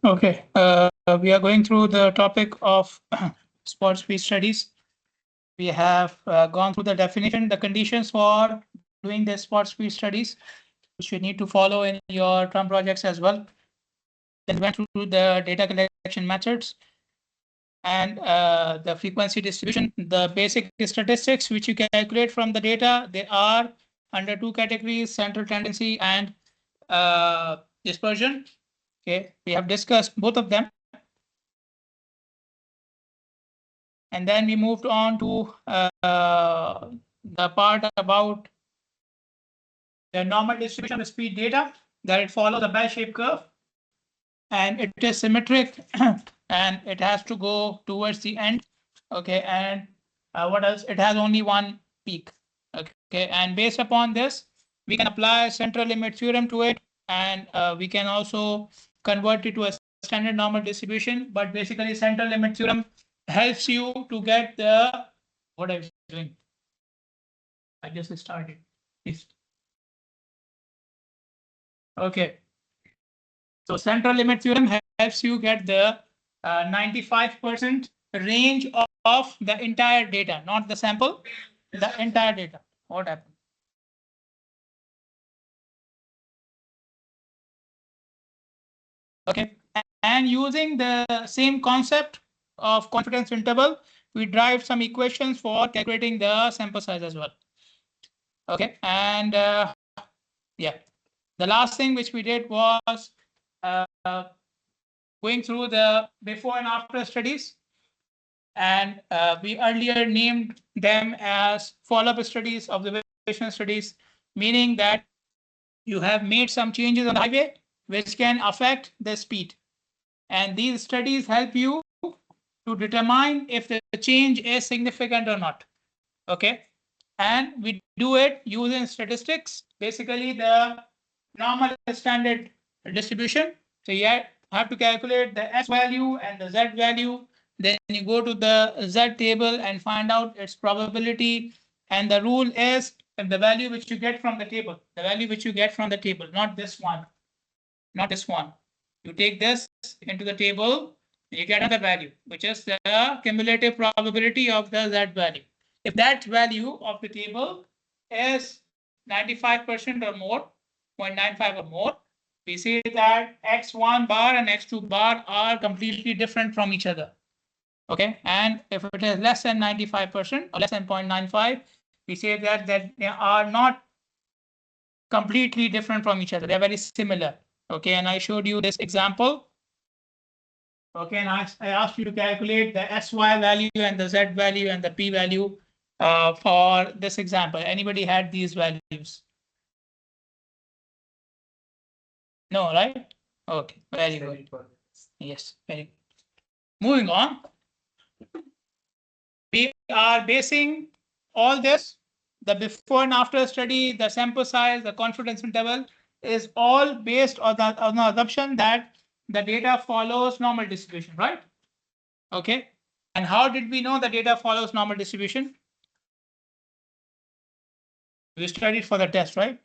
Okay, we are going through the topic of sports speech studies. We have gone through the definition, the conditions for doing the sports speech studies, which you need to follow in your term projects as well. Then went through the data collection methods and the frequency distribution, the basic statistics which you calculate from the data. They are under two categories: central tendency and dispersion. Okay, we have discussed both of them. And then we moved on to the part about the normal distribution of speed data, that it follows a bell-shaped curve and it is symmetric and it has to go towards the end. Okay, and what else? It has only one peak. Okay, and based upon this, we can apply central limit theorem to it, and we can also convert it to a standard normal distribution. But basically, central limit theorem helps you to get the what I'm doing. I just started. Okay. So central limit theorem helps you get the 95% range of the entire data, not the sample, the entire data. What happened? Okay, and using the same concept of confidence interval, we derived some equations for calculating the sample size as well. Okay, and yeah, the last thing which we did was going through the before and after studies. And we earlier named them as follow-up studies, observation studies, meaning that you have made some changes on the highway which can affect the speed. And these studies help you to determine if the change is significant or not. Okay. And we do it using statistics, basically the normal standard distribution. So you have to calculate the S value and the Z value. Then you go to the Z table and find out its probability. And the rule is the value which you get from the table, not this one, not this one. You take this into the table, you get another value, which is the cumulative probability of the Z value. If that value of the table is 95% or more, 0.95 or more, we see that X1 bar and X2 bar are completely different from each other. Okay, and if it is less than 95% or less than 0.95, we say that they are not completely different from each other. They are very similar. Okay, and I showed you this example. Okay, and I asked you to calculate the SY value and the Z value and the P value for this example. Anybody had these values? No, right? Okay, very good. Yes, very good. Moving on. We are basing all this, the before and after study, the sample size, the confidence interval is all based on the assumption that the data follows normal distribution, right? Okay. And how did we know the data follows normal distribution? We studied for the test, right?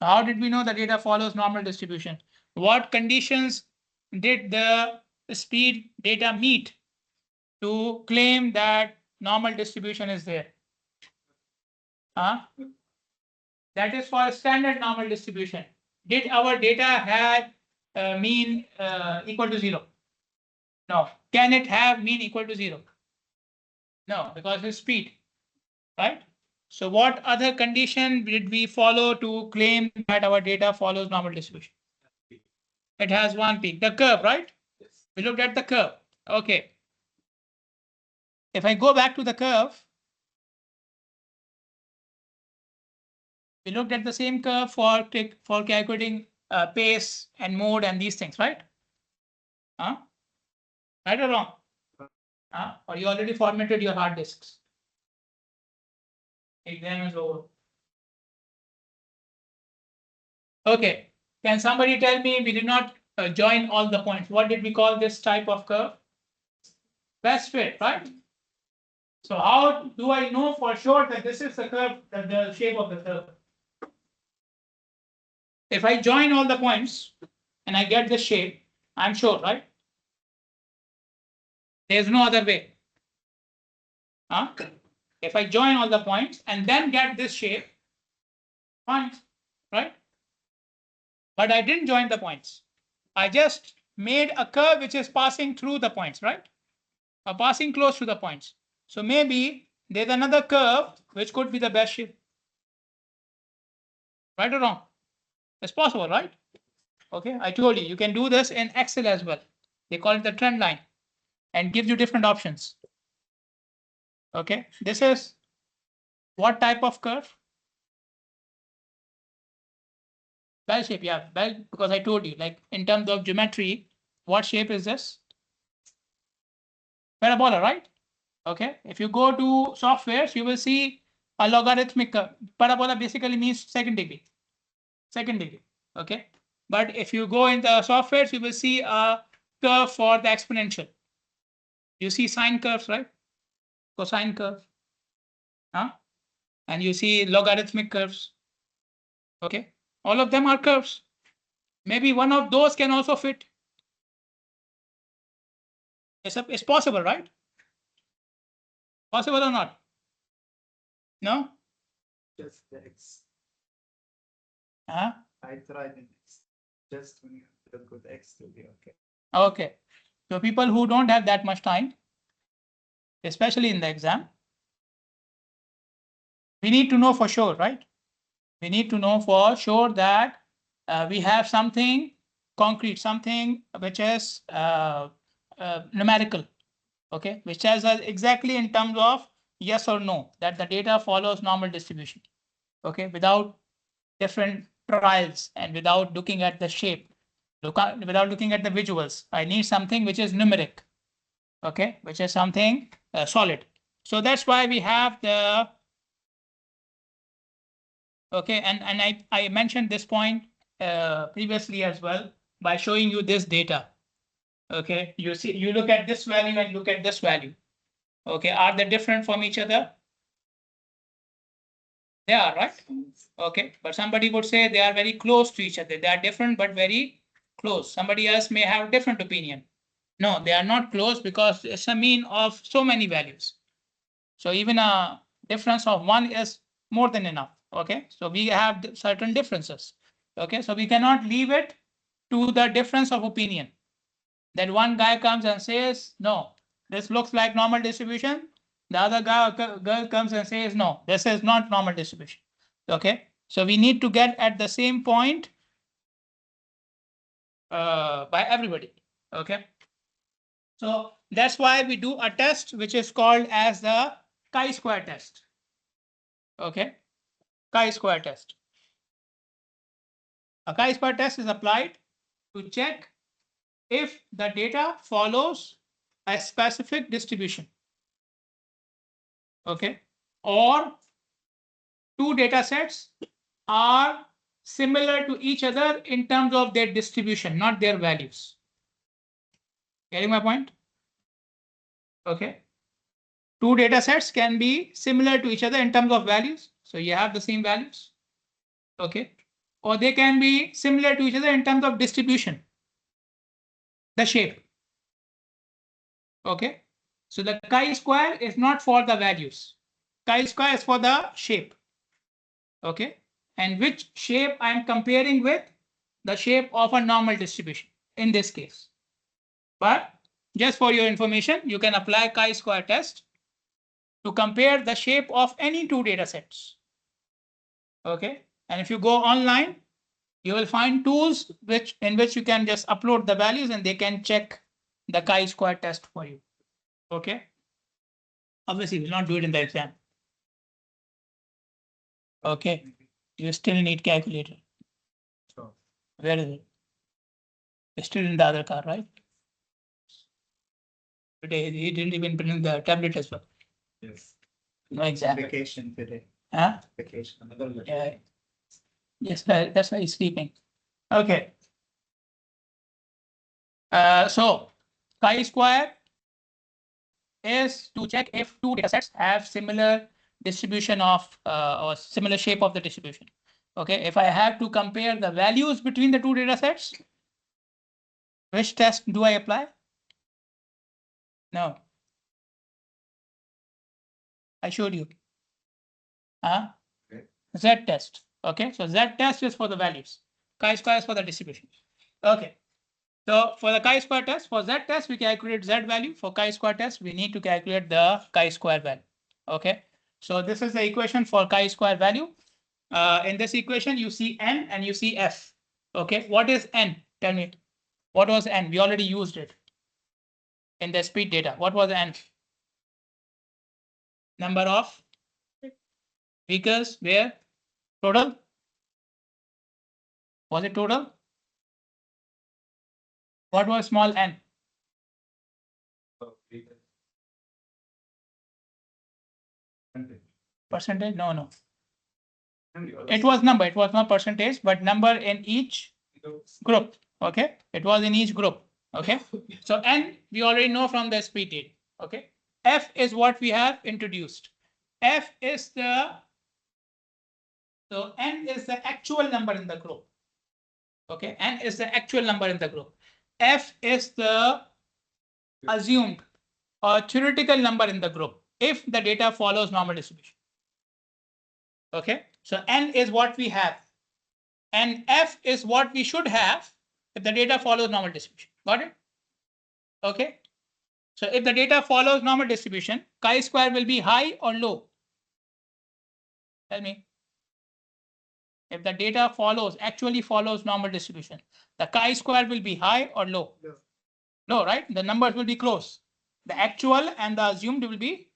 How did we know the data follows normal distribution? What conditions did the speed data meet to claim that normal distribution is there? Huh? That is for standard normal distribution. Did our data had mean equal to 0? No. Can it have mean equal to 0? No, because it's speed, right? So what other condition did we follow to claim that our data follows normal distribution? It has one peak, the curve, right? We looked at the curve. Okay. If I go back to the curve, we looked at the same curve for calculating pace and mode and these things, right? Huh? Right or wrong? Or you already formatted your hard disks? Exam is over. Okay. Can somebody tell me we did not join all the points? What did we call this type of curve? Best fit, right? So how do I know for sure that this is the curve, the shape of the curve? If I join all the points and I get this shape, I'm sure, right? There's no other way. Huh? If I join all the points and then get this shape, fine, right? But I didn't join the points. I just made a curve which is passing through the points, right? Or passing close to the points. So maybe there's another curve which could be the best shape. Right or wrong? It's possible, right? Okay, I told you, you can do this in Excel as well. They call it the trend line and gives you different options. Okay, this is what type of curve? Bell shape, yeah, bell, because I told you, like in terms of geometry, what shape is this? Parabola, right? Okay, if you go to softwares, you will see a logarithmic curve. Parabola basically means second degree. Second degree, okay? But if you go in the softwares, you will see a curve for the exponential. You see sine curves, right? Cosine curve. Huh? And you see logarithmic curves. Okay, all of them are curves. Maybe one of those can also fit. It's possible, right? Possible or not? No? Just the X. Huh? I tried in X. Just when you look with X to be okay. Okay. So people who don't have that much time, especially in the exam, we need to know for sure, right? We need to know for sure that we have something concrete, something which is numerical, okay, which tells us exactly in terms of yes or no that the data follows normal distribution, okay, without different trials and without looking at the shape, without looking at the visuals. I need something which is numeric, okay, which is something solid. So that's why we have the okay, and I mentioned this point previously as well by showing you this data. Okay, you see, you look at this value and look at this value. Okay, are they different from each other? They are, right? Okay, but somebody would say they are very close to each other. They are different but very close. Somebody else may have a different opinion. No, they are not close because it's a mean of so many values. So even a difference of one is more than enough. Okay, so we have certain differences. Okay, so we cannot leave it to the difference of opinion. That one guy comes and says, no, this looks like normal distribution. The other girl comes and says, no, this is not normal distribution. Okay, so we need to get at the same point by everybody. Okay, so that's why we do a test which is called as the chi-square test. Okay, chi-square test. A chi-square test is applied to check if the data follows a specific distribution. Okay, or two data sets are similar to each other in terms of their distribution, not their values. Getting my point? Okay. Two data sets can be similar to each other in terms of values. So you have the same values. Okay. Or they can be similar to each other in terms of distribution. the shape. Okay. So the chi-square is not for the values. Chi-square is for the shape. Okay. And which shape I am comparing with? The shape of a normal distribution in this case. But just for your information, you can apply chi-square test to compare the shape of any two data sets. Okay. And if you go online, you will find tools in which you can just upload the values and they can check the chi-square test for you. Okay. Obviously, we'll not do it in the exam. Okay. You still need calculator. Sure. Where is it? It's still in the other car, right? Today he didn't even bring the tablet as well. Yes. No exam. Vacation today. Huh? Vacation. Another Yeah. Yes, that's why he's sleeping. Okay. So chi-square is to check if two data sets have similar distribution of or similar shape of the distribution. Okay, if I have to compare the values between the two data sets, which test do I apply? No, I showed you. Okay. Z test. Okay, so Z test is for the values. Chi-square is for the distribution. Okay. So for the chi-square test, for Z test, we calculate Z value. For chi-square test, we need to calculate the chi-square value. Okay. So this is the equation for chi-square value. In this equation, you see N and you see F. Okay. What is N? Tell me. What was N? We already used it in the speed data. What was N? Number of vehicles where? Total? Was it total? What was small n? Percentage? No, no. It was number. It was not percentage, but number in each group. Okay. It was in each group. Okay. So n we already know from the speed data. Okay. F is what we have introduced. F is so n is the actual number in the group. Okay. N is the actual number in the group. F is the assumed or theoretical number in the group if the data follows normal distribution. Okay. So n is what we have. And F is what we should have if the data follows normal distribution. Got it? Okay. So if the data follows normal distribution, chi-square will be high or low? Tell me. If the data actually follows normal distribution, the chi-square will be high or low? No. No, right? The numbers will be close. The actual and the assumed will be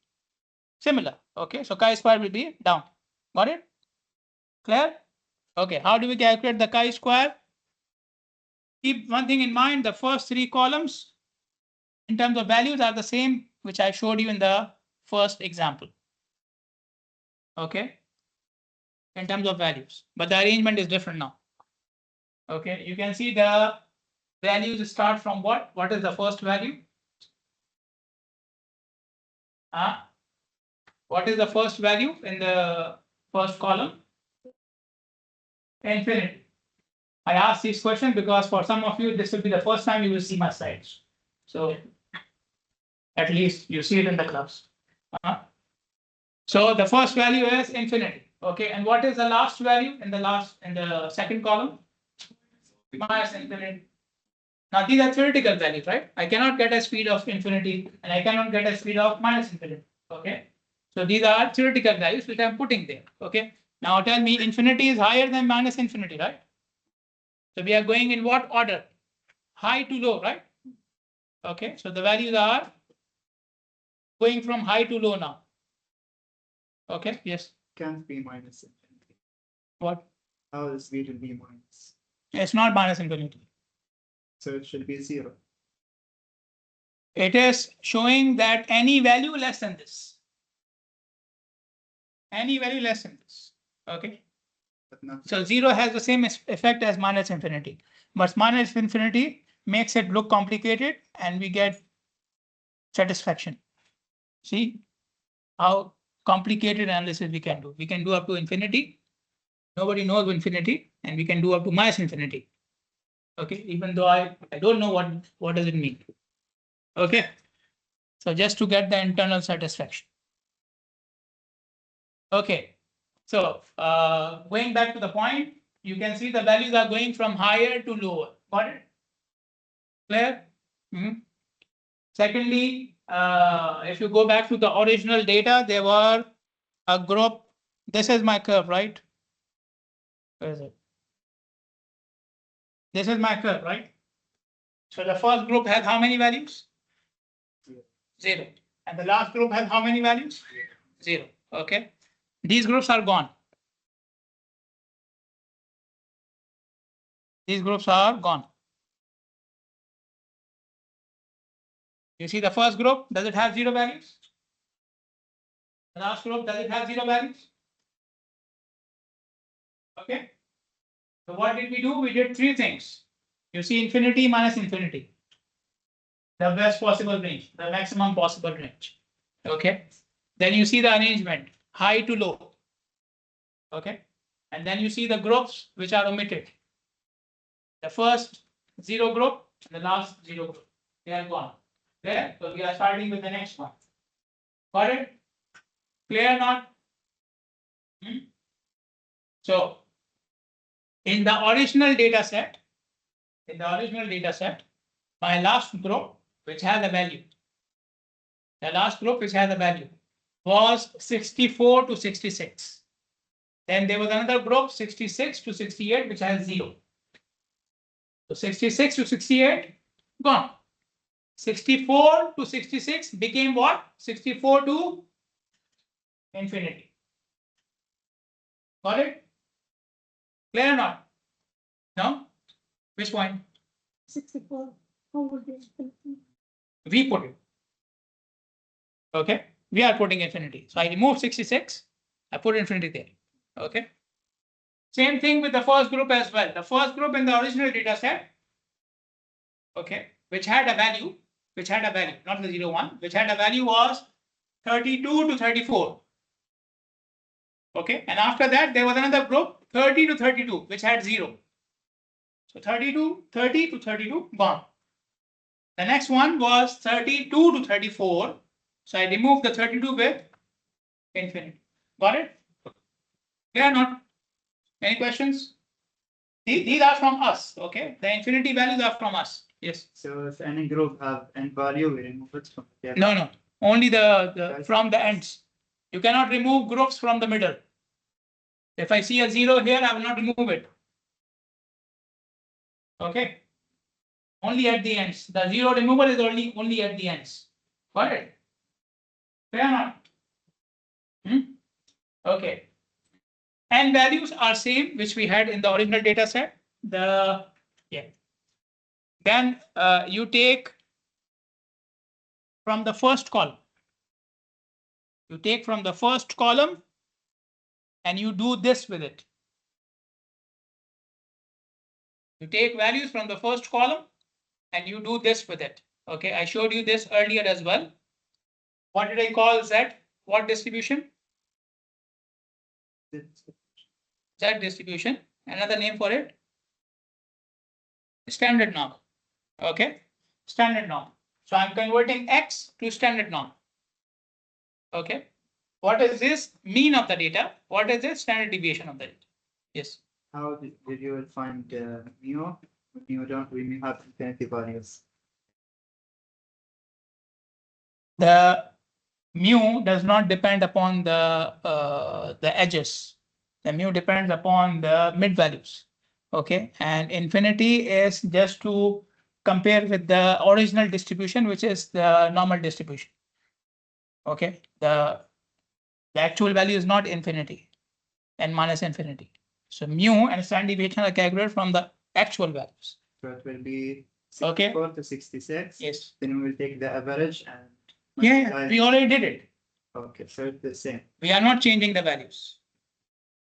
similar. Okay. So chi-square will be down. Got it? Clear? Okay. How do we calculate the chi-square? Keep one thing in mind, the first three columns in terms of values are the same, which I showed you in the first example. Okay. In terms of values, but the arrangement is different now. Okay. You can see the values start from what? What is the first value? What is the first value in the first column? Infinity. I asked this question because for some of you, this will be the first time you will see my slides. So at least you see it in the class. So the first value is infinity. Okay, and what is the last value in the second column? Minus infinity. Now these are theoretical values, right? I cannot get a speed of infinity and I cannot get a speed of minus infinity. Okay, so these are theoretical values which I'm putting there. Okay, now tell me infinity is higher than minus infinity, right? So we are going in what order? High to low, right? Okay, so the values are going from high to low now. Okay, yes. Can't be minus infinity. What? How is v to be minus? It's not minus infinity. So it should be 0. It is showing that any value less than this. Any value less than this. Okay. But not So 0 has the same effect as minus infinity. But minus infinity makes it look complicated and we get satisfaction. See how complicated analysis we can do. We can do up to infinity. Nobody knows infinity, and we can do up to minus infinity. Okay, even though I don't know what does it mean. Okay, so just to get the internal satisfaction. Okay, so going back to the point, you can see the values are going from higher to lower. Got it? Clear? Secondly, if you go back to the original data, there were a group. This is my curve, right? Where is it? This is my curve, right? So the first group has how many values? 0. And the last group has how many values? 0. Okay. These groups are gone. These groups are gone. You see the first group, does it have 0 values? The last group, does it have 0 values? Okay. So what did we do? We did 3 things. You see infinity minus infinity. The best possible range, the maximum possible range. Okay. Then you see the arrangement, high to low. Okay. And then you see the groups which are omitted. The first 0 group and the last 0 group. They are gone. There. So we are starting with the next one. Got it? Clear or not? So in the original data set, my last group, which has a value, was 64 to 66. Then there was another group, 66 to 68, which has 0. So 66 to 68, gone. 64 to 66 became what? 64 to infinity. Got it? Clear or not? No? Which point? 64. How would be We put it. Okay. We are putting infinity. So I remove 66. I put infinity there. Okay. Same thing with the first group as well. The first group in the original data set, okay, which had a value, not the 0, 1, which had a value was 32 to 34. Okay. And after that, there was another group, 30 to 32, which had 0. So 30 to 32, gone. The next one was 32 to 34. So I removed the 32 with infinity. Got it? Clear or not? Any questions? These are from us. Okay. The infinity values are from us. Yes. So if any group have n value, we remove it from the No. Only the from the ends. You cannot remove groups from the middle. If I see a 0 here, I will not remove it. Okay. Only at the ends. The 0 removal is only at the ends. Got it? Fair or not? Okay. And values are same, which we had in the original data set. Then you take from the first column. You take from the first column and you do this with it. You take values from the first column and you do this with it. Okay, I showed you this earlier as well. What did I call Z? What distribution? Z distribution. Another name for it? Standard norm. Okay, standard norm. So I'm converting X to standard norm. Okay. What is this? Mean of the data. What is this? Standard deviation of the data. Yes. How did you find mu when you have infinity values? The mu does not depend upon the edges. The mu depends upon the mid values. Okay, and infinity is just to compare with the original distribution, which is the normal distribution. Okay, the actual value is not infinity and minus infinity. So mu and standard deviation are calculated from the actual values. So it will be Okay. 64 to 66. Yes. Then we will take the average and Yeah, multiply. we already did it. Okay, so it's the same. We are not changing the values.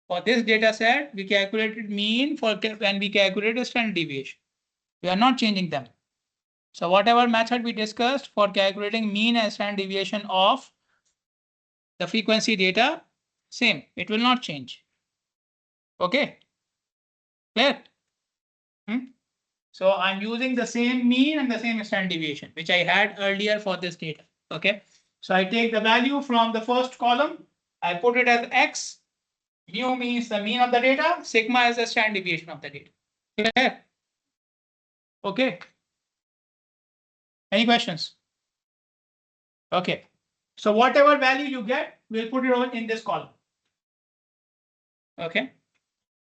For this data set, we calculated mean when we calculated standard deviation. We are not changing them. So whatever method we discussed for calculating mean and standard deviation of the frequency data, same. It will not change. Okay. Clear? So I'm using the same mean and the same standard deviation, which I had earlier for this data. Okay. So I take the value from the first column, I put it as X, mu means the mean of the data, sigma is the standard deviation of the data. Clear? Okay. Any questions? Okay. So whatever value you get, we'll put it over in this column. Okay.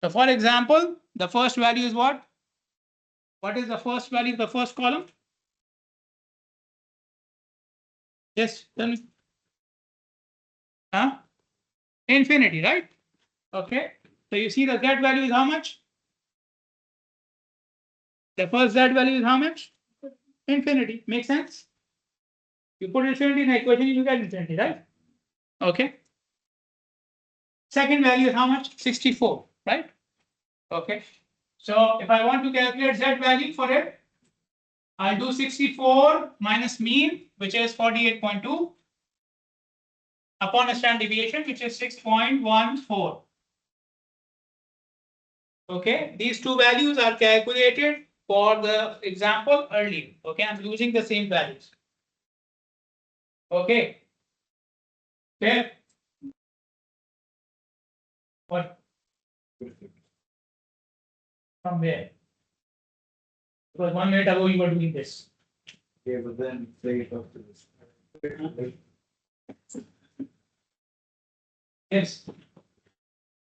So for example, the first value is what? What is the first value of the first column? Yes, tell me. Huh? Infinity, right? Okay. So you see the Z value is how much? The first Z value is how much? Infinity. Makes sense? You put infinity in the equation, you get infinity, right? Okay. Second value is how much? 64, right? Okay. So if I want to calculate Z value for it, I'll do 64 minus mean, which is 48.2, upon a standard deviation, which is 6.14. Okay, these two values are calculated for the example earlier. Okay, I'm using the same values. Okay. There. What? From where? Because 1 minute ago you were doing this. Yeah, but then they talk to this. Yes.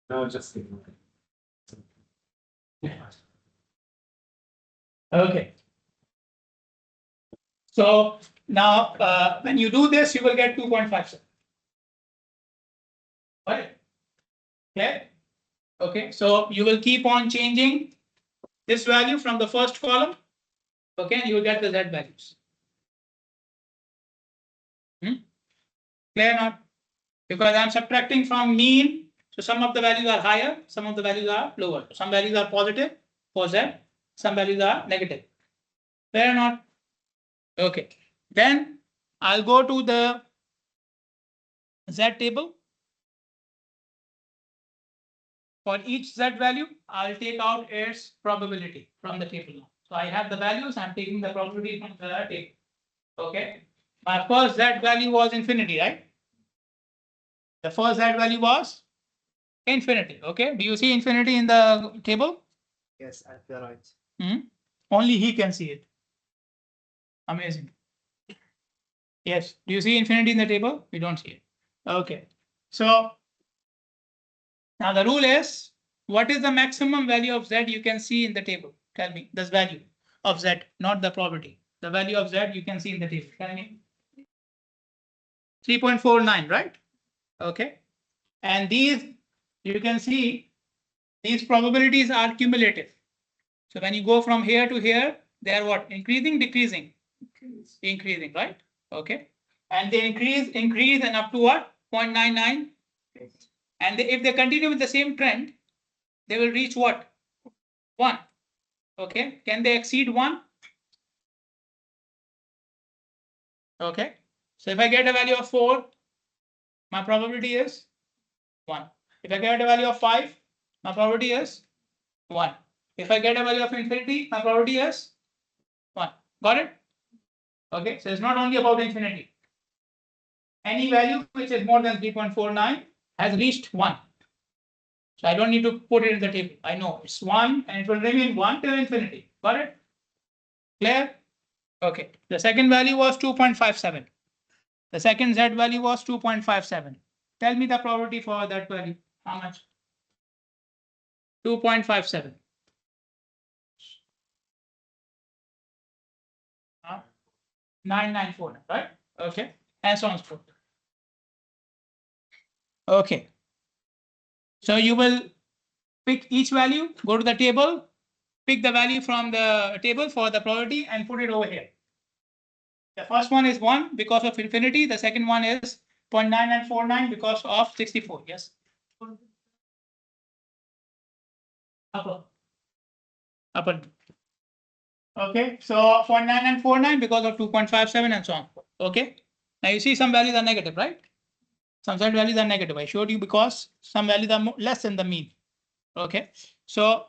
No, just Okay. So now when you do this, you will get 2.57. Right? Clear? Okay, so you will keep on changing this value from the first column. Okay, and you will get the Z values. Clear or not? Because I'm subtracting from mean, so some of the values are higher, some of the values are lower. Some values are positive for Z, some values are negative. Clear or not? Okay. Then I'll go to the Z table. For each Z value, I'll take out its probability from the table now. So I have the values, I'm taking the probability from the table. Okay. My first Z value was infinity, right? The first Z value was infinity. Okay. Do you see infinity in the table? Yes, at the right. Only he can see it. Amazing. Yes. Do you see infinity in the table? We don't see it. Okay. So now the rule is, what is the maximum value of Z you can see in the table? Tell me this value of Z, not the probability. The value of Z you can see in the table. Tell me. 3.49, right? Okay. And these, you can see, these probabilities are cumulative. So when you go from here to here, they are what? Increasing, decreasing? Increasing, right? Okay. And they increase and up to what? 0.99. And if they continue with the same trend, they will reach what? 1. Okay. Can they exceed 1? Okay. So if I get a value of 4, my probability is 1. If I get a value of 5, my probability is 1. If I get a value of infinity, my probability is 1. Got it? Okay. So it's not only about infinity. Any value which is more than 3.49 has reached 1. So I don't need to put it in the table. I know it's 1 and it will remain 1 till infinity. Got it? Clear? Okay. The second value was 2.57. The second Z value was 2.57. Tell me the probability for that value. How much? 2.57. 9949, right? Okay. And so on and so forth. Okay. So you will pick each value, go to the table, pick the value from the table for the probability and put it over here. The first one is 1 because of infinity. The second one is 0.9949 because of 64. Yes. Upper. Upper. Okay. So 0.9949 because of 2.57 and so on. Okay. Now you see some values are negative, right? Some Z values are negative. I showed you because some values are less than the mean. Okay. So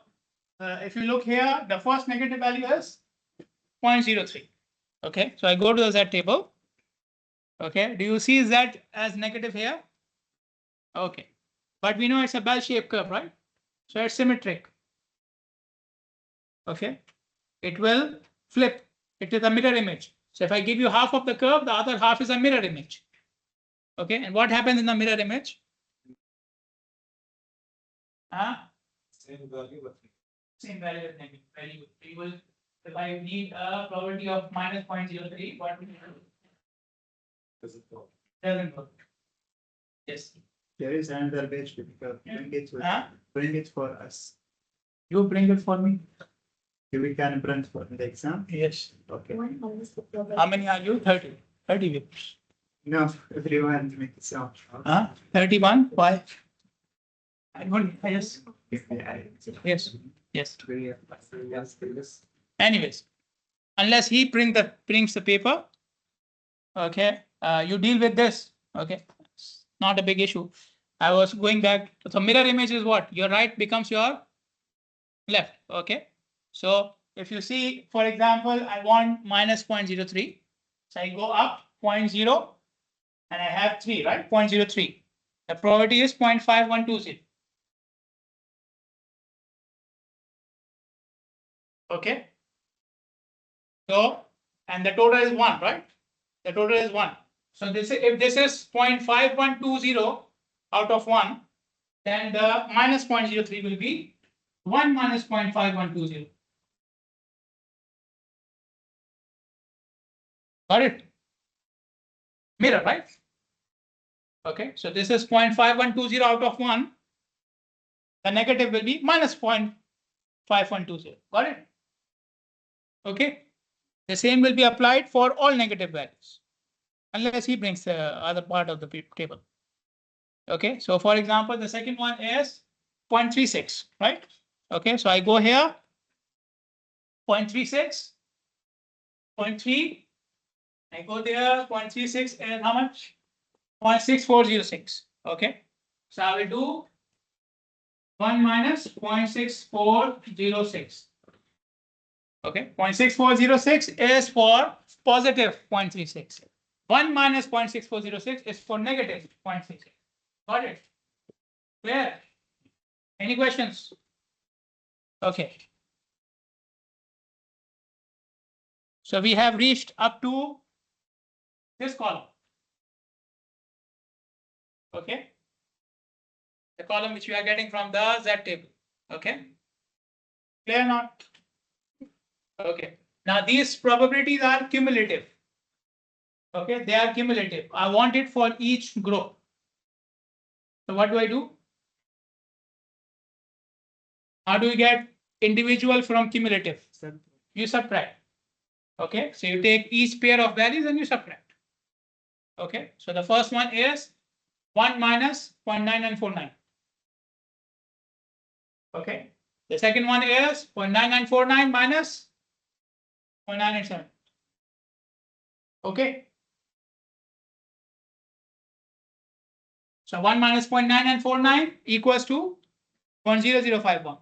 if you look here, the first negative value is 0.03. Okay, so I go to the Z table. Okay, do you see Z as negative here? Okay, but we know it's a bell-shaped curve, right? So it's symmetric. Okay, it will flip. It is a mirror image. So if I give you half of the curve, the other half is a mirror image. Okay, and what happens in the mirror image? Same value, but Same value as negative value. We will, if I need a probability of minus 0.03, what will you do? doesn't work. Doesn't work. Yes. There is another page because bring it for us. You bring it for me. We can print for the exam. Yes. Okay. One minus the probability. How many are you? 30. 30 viewers. No, everyone make it sound. 31? Why? I don't, I just, Yeah. yes, yes. Yes. Anyways, unless he brings the paper, okay, you deal with this. Okay, it's not a big issue. I was going back. So mirror image is what? Your right becomes your left. Okay. So if you see, for example, I want minus 0.03. So I go up 0.0 and I have 3, right? 0.03. The probability is 0.5120. Okay. So, and the total is 1, right? The total is 1. So this is, if this is 0.5120 out of 1, then the minus 0.03 will be 1 minus 0.5120. Got it? Mirror, right? Okay, so this is 0.5120 out of 1. The negative will be minus 0.5120. Got it? Okay. The same will be applied for all negative values, unless he brings the other part of the table. Okay, so for example, the second one is 0.36, right? Okay, so I go here, 0.36, 0.3, I go there, 0.36 and how much? 0.6406. Okay, so I will do 1 minus 0.6406. Okay, 0.6406 is for positive 0.36. 1 minus 0.6406 is for negative 0.36. Got it? Clear? Any questions? Okay. So we have reached up to this column. Okay. The column which we are getting from the Z table. Okay. Clear or not? Okay. Now these probabilities are cumulative. Okay, they are cumulative. I want it for each group. So what do I do? How do you get individual from cumulative? You subtract. Okay, so you take each pair of values and you subtract. Okay, so the first one is 1 minus 0.9949. Okay, the second one is 0.9949 minus 0.987. Okay, so 1 minus 0.9949 equals to 0.0051.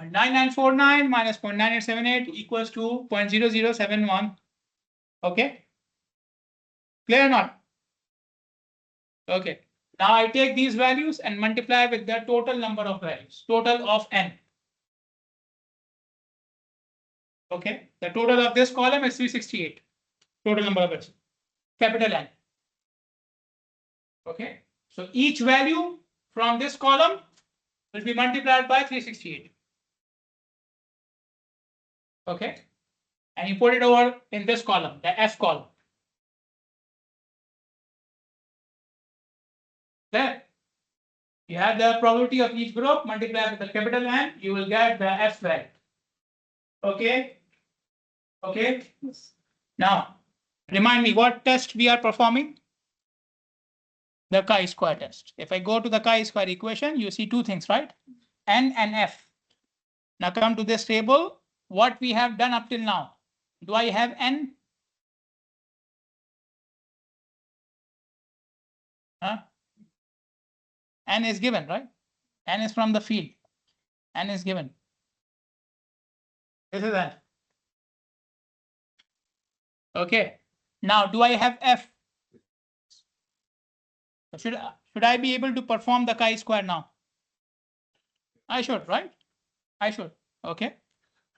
0.9949 minus 0.9878 equals to 0.0071. Okay, clear or not? Okay, now I take these values and multiply with the total number of values, total of n. Okay, the total of this column is 368. Total number of values, capital N. Okay, so each value from this column will be multiplied by 368. Okay, and you put it over in this column, the F column. There, you have the probability of each group multiplied with the capital N, you will get the F value. Okay, okay. Now, remind me what test we are performing? The chi-square test. If I go to the chi-square equation, you see two things, right? N and F. Now come to this table. What we have done up till now. Do I have N? Huh? N is given, right? N is from the field. N is given. This is N. Okay. Now, do I have F? Should I be able to perform the chi-square now? I should, right? I should. Okay.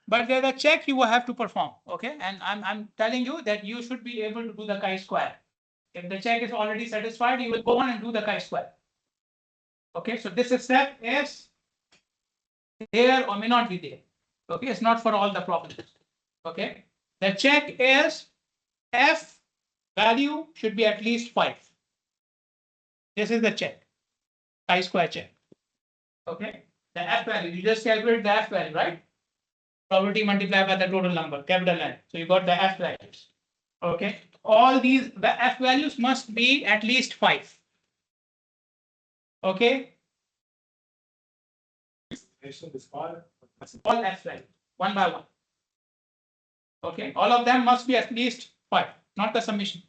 But there's a check you will have to perform. Okay. And I'm telling you that you should be able to do the chi-square. If the check is already satisfied, you will go on and do the chi-square. Okay. So this step is there or may not be there. Okay. It's not for all the problems. Okay. The check is F value should be at least 5. This is the check. Chi-square check. Okay. The F value, you just calculate the F value, right? Probability multiplied by the total number, capital N. So you got the F values. Okay. All these the F values must be at least 5. Okay. All F values, one by one. Okay. All of them must be at least 5, not the summation.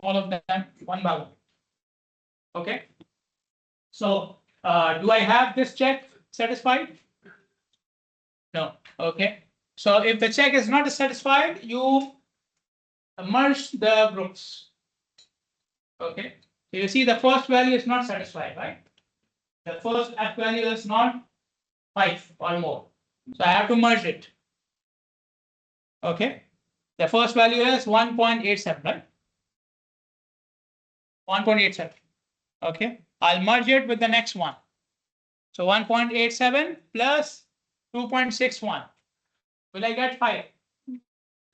All of them one by one. Okay. So do I have this check satisfied? No. Okay. So if the check is not satisfied, you merge the groups. Okay. So you see the first value is not satisfied, right? The first F value is not 5 or more. So I have to merge it. Okay. The first value is 1.87, right? 1.87. Okay. I'll merge it with the next one. So 1.87 plus 2.61. Will I get 5?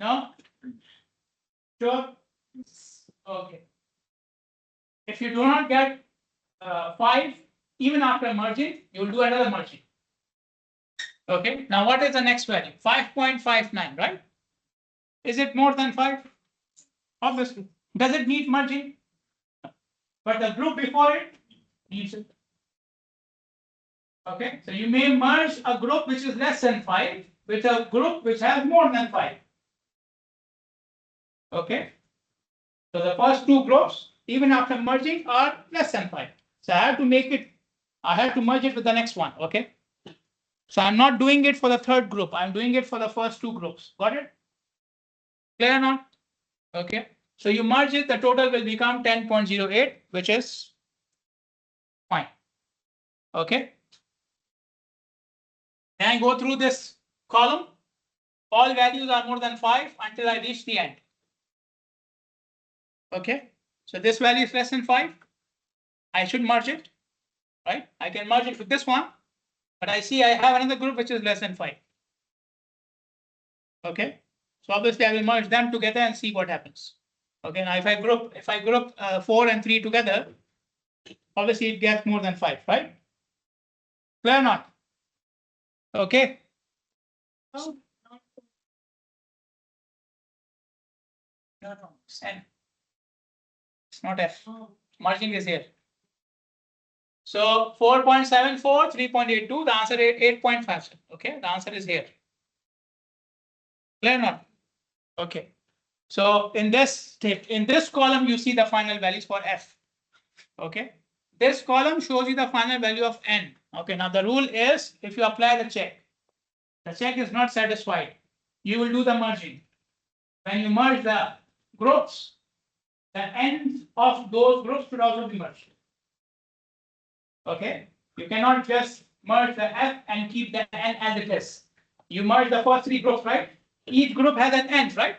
No? Sure? Okay. If you do not get 5, even after merging, you will do another merging. Okay. Now, what is the next value? 5.59, right? Is it more than 5? Obviously. Does it need merging? But the group before it needs it. Okay. So you may merge a group which is less than 5 with a group which has more than 5. Okay. So the first two groups, even after merging, are less than 5. So I have to merge it with the next one. Okay. So I'm not doing it for the third group. I'm doing it for the first two groups. Got it? Clear or not? Okay. So you merge it, the total will become 10.08, which is fine. Okay. Then I go through this column. All values are more than 5 until I reach the end. Okay. So this value is less than 5. I should merge it. Right? I can merge it with this one. But I see I have another group which is less than 5. Okay. So obviously I will merge them together and see what happens. Okay. Now if I group 4 and 3 together, obviously it gets more than 5, right? Clear or not? Okay. Oh, No, it's N. It's not F. oh. Merging is here. So 4.74, 3.82, the answer is 8.57. Okay, the answer is here. Clear or not? Okay. So in this column, you see the final values for F. Okay. This column shows you the final value of N. Okay. Now the rule is if you apply the check is not satisfied, you will do the merging. When you merge the groups, the ends of those groups should also be merged. Okay. You cannot just merge the F and keep the N as it is. You merge the first three groups, right? Each group has an N, right?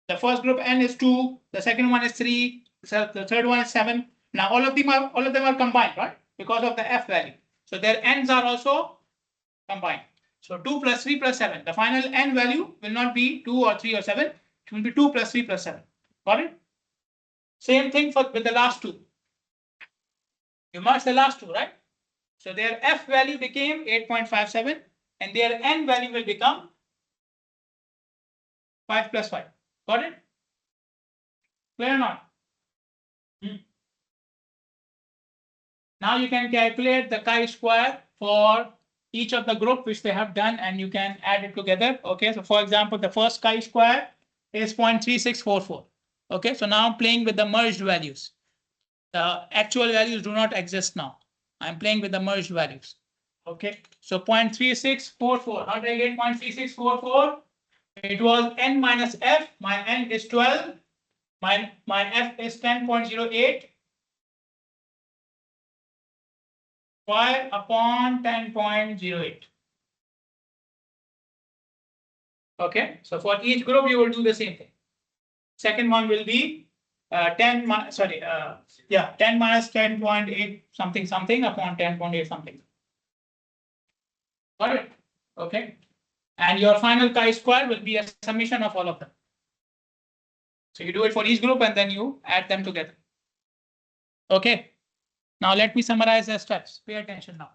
The first group N is 2, the second one is 3, so the third one is 7. Now all of them are combined, right? Because of the F value. So their N's are also combined. So 2 plus 3 plus 7. The final N value will not be 2 or 3 or 7. It will be 2 plus 3 plus 7. Got it? Same thing with the last two. You merge the last two, right? So their F value became 8.57 and their N value will become 5 plus 5. Got it? Clear or not? Now you can calculate the chi-square for each of the group which they have done and you can add it together. Okay, so for example, the first chi-square is 0.3644. Okay, so now I'm playing with the merged values. The actual values do not exist now. I'm playing with the merged values. Okay, so 0.3644. How did I get 0.3644? It was n minus f. My n is 12. My f is 10.08. Y upon 10.08. Okay, so for each group, you will do the same thing. Second one will be 10 minus 10.8 something something upon 10.8 something. Got it? Okay. And your final chi-square will be a summation of all of them. So you do it for each group and then you add them together. Okay. Now let me summarize the steps. Pay attention now.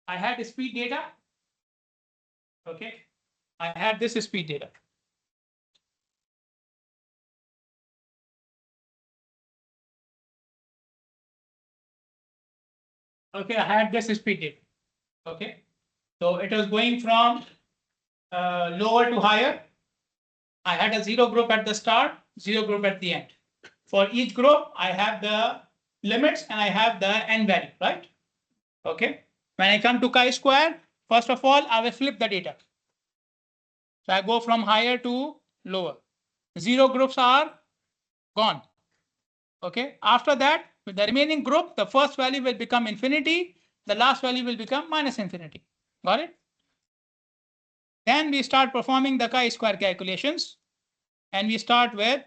I had speed data. Okay. I had this speed data. Okay, I had this speed data. Okay. So it was going from lower to higher. I had a zero group at the start, zero group at the end. For each group, I have the limits and I have the n value, right? Okay. When I come to chi-square, first of all, I will flip the data. So I go from higher to lower. Zero groups are gone. Okay. After that, with the remaining group, the first value will become infinity. The last value will become minus infinity. Got it? Then we start performing the chi-square calculations. And we start with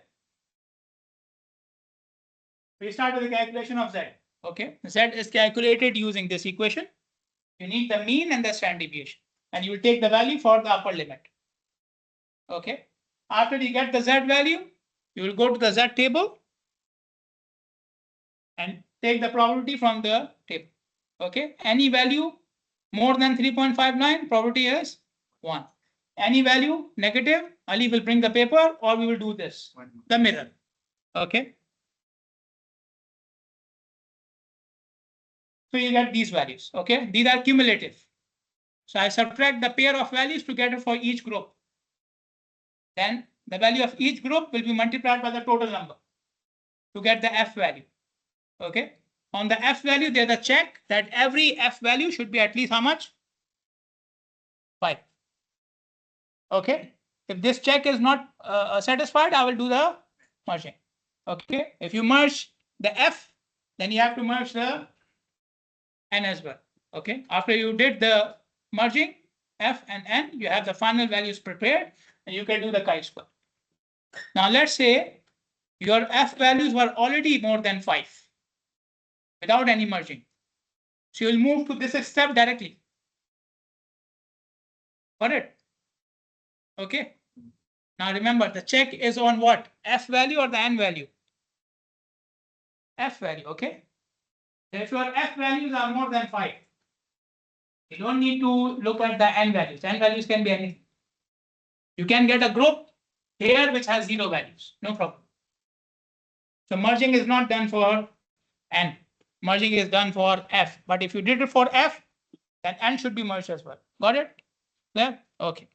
the calculation of z. Okay. Z is calculated using this equation. You need the mean and the standard deviation. And you will take the value for the upper limit. Okay. After you get the z value, you will go to the z table and take the probability from the table. Okay. Any value more than 3.59, probability is 1. Any value negative, Ali will bring the paper or we will do this, the mirror. Okay. So you get these values. Okay. These are cumulative. So I subtract the pair of values together for each group. Then the value of each group will be multiplied by the total number to get the f value. Okay. On the f value, there's a check that every f value should be at least how much? 5. Okay. If this check is not satisfied, I will do the merging. Okay. If you merge the f, then you have to merge the n as well. Okay. After you did the merging f and n, you have the final values prepared and you can do the chi-square. Now let's say your f values were already more than 5 without any merging. So you'll move to this step directly. Got it? Okay. Now remember, the check is on what? F value or the n value? F value, okay? If your f values are more than 5, you don't need to look at the n values. N values can be anything. You can get a group here which has 0 values, no problem. So merging is not done for n. Merging is done for f. But if you did it for f, then n should be merged as well. Got it? There? Okay.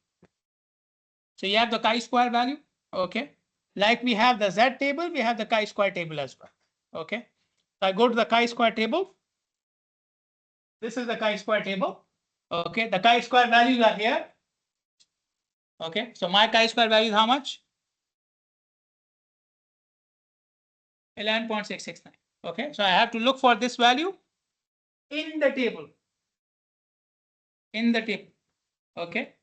So you have the chi-square value. Okay. Like we have the z table, we have the chi-square table as well. Okay. So I go to the chi-square table. This is the chi-square table. Okay. The chi-square values are here. Okay. So my chi-square value is how much? 11.669. Okay. So I have to look for this value in the table. In the table. Okay.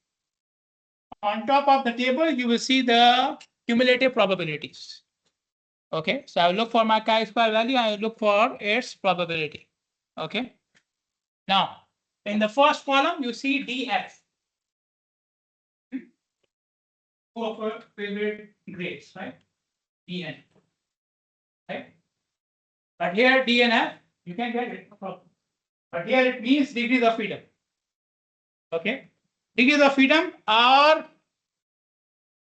On top of the table, you will see the cumulative probabilities. Okay. So I will look for my chi-square value. I will look for its probability. Okay. Now, in the first column, you see DF. Two of our favorite grades, right? DN. Right? But here DNF, you can get it, no problem. But here it means degrees of freedom. Okay. Degrees of freedom are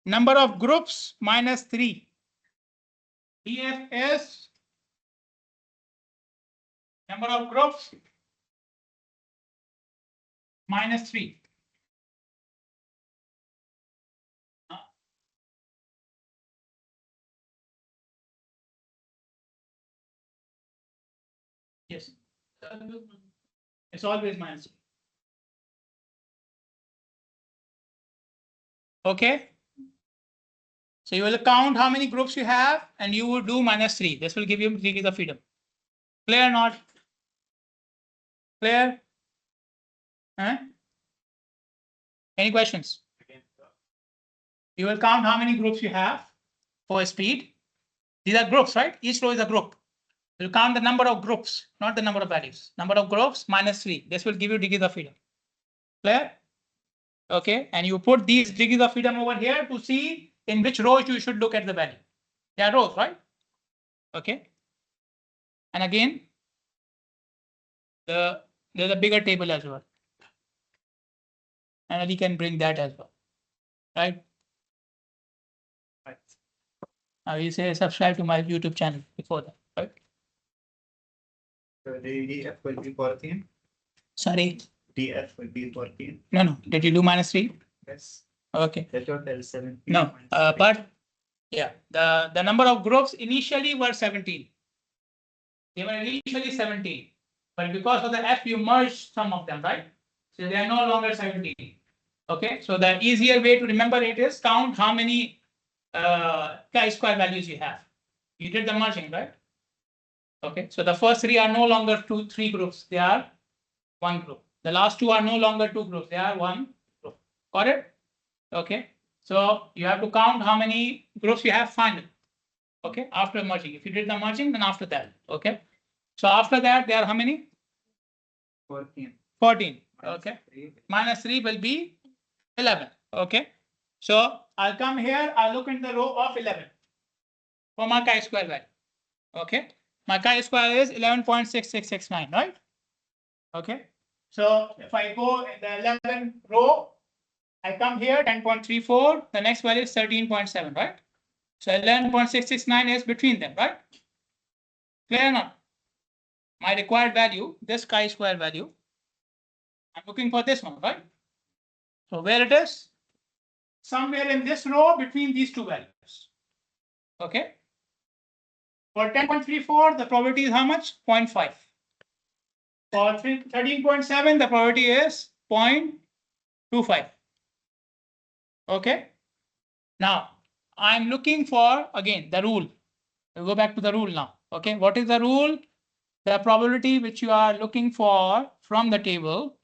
number of groups minus 3. DF is number of groups minus 3. Yes. It's always minus 3. Okay. So you will count how many groups you have and you will do -3. This will give you degrees of freedom. Clear or not? Clear? Huh? Any questions? You will count how many groups you have for speed. These are groups, right? Each row is a group. You'll count the number of groups, not the number of values. Number of groups -3. This will give you degrees of freedom. Clear? Okay. And you put these degrees of freedom over here to see in which rows you should look at the value. They are rows, right? Okay. And again, there's a bigger table as well. And we can bring that as well. Right? Right. Now you say subscribe to my YouTube channel before that, right? So the DF will be 14. Sorry. DF will be 14. No. Did you do -3? Yes. Okay. The total is 17. No. But yeah, the number of groups initially were 17. They were initially 17. But because of the F, you merged some of them, right? So they are no longer 17. Okay. So the easier way to remember it is count how many chi-square values you have. You did the merging, right? Okay. So the first three are no longer three groups. They are one group. The last two are no longer two groups. They are one group. Got it? Okay. So you have to count how many groups you have finally. Okay. After merging. If you did the merging, then after that. Okay. So after that, there are how many? 14. 14. Minus Okay. 3. -3 will be 11. Okay. So I'll come here. I'll look in the row of 11 for my chi-square value. Okay. My chi-square is 11.6669, right? Okay. So if I go in the 11 row, I come here 10.34. The next value is 13.7, right? So 11.669 is between them, right? Clear or not? My required value, this chi-square value, I'm looking for this one, right? So where it is? Somewhere in this row between these two values. Okay. For 10.34, the probability is how much? 0.5. For 13.7, the probability is 0.25. Okay. Now, I'm looking for, again, the rule. We'll go back to the rule now. Okay. What is the rule? The probability which you are looking for from the table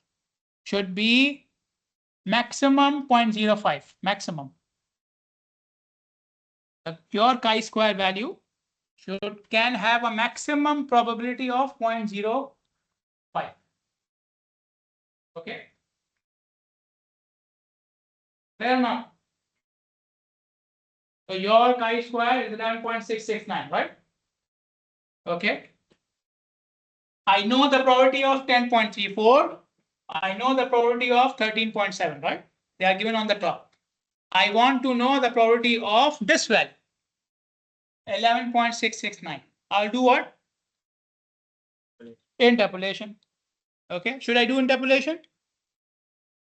should be maximum 0.05, maximum. The pure chi-square value can have a maximum probability of 0.05. Okay. Fair enough. So your chi-square is 11.669, right? Okay. I know the probability of 10.34. I know the probability of 13.7, right? They are given on the top. I want to know the probability of this value, 11.669. I'll do what? Interpolation. Okay. Should I do interpolation?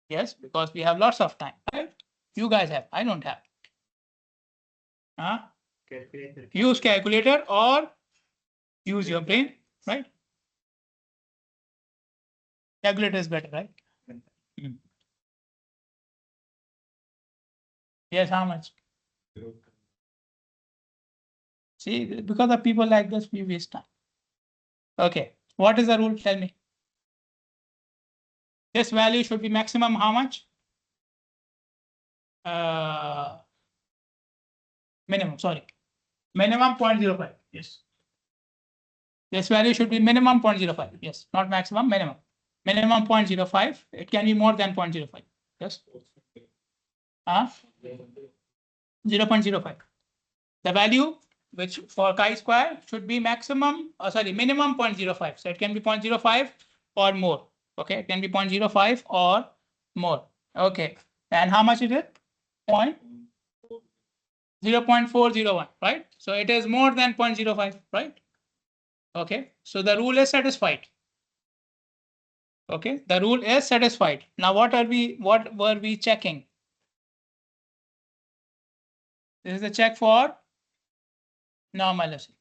Yes, because we have lots of time, right? You guys have. I don't have. Calculator. Use calculator or use your brain, right? Calculator is better, right? Hmm. Yes, how much? See, because of people like this, we waste time. Okay, what is the rule? Tell me. This value should be maximum how much? Minimum, sorry. Minimum 0.05. Yes. This value should be minimum 0.05. Yes, not maximum, minimum. Minimum 0.05. It can be more than 0.05. Yes. 0.05. The value which for chi-square should be maximum, minimum 0.05. So it can be 0.05 or more. Okay, it can be 0.05 or more. Okay, and how much is it? 0.401, right? So it is more than 0.05, right? Okay, so the rule is satisfied. Okay, the rule is satisfied. Now what were we checking? This is the check for normalcy.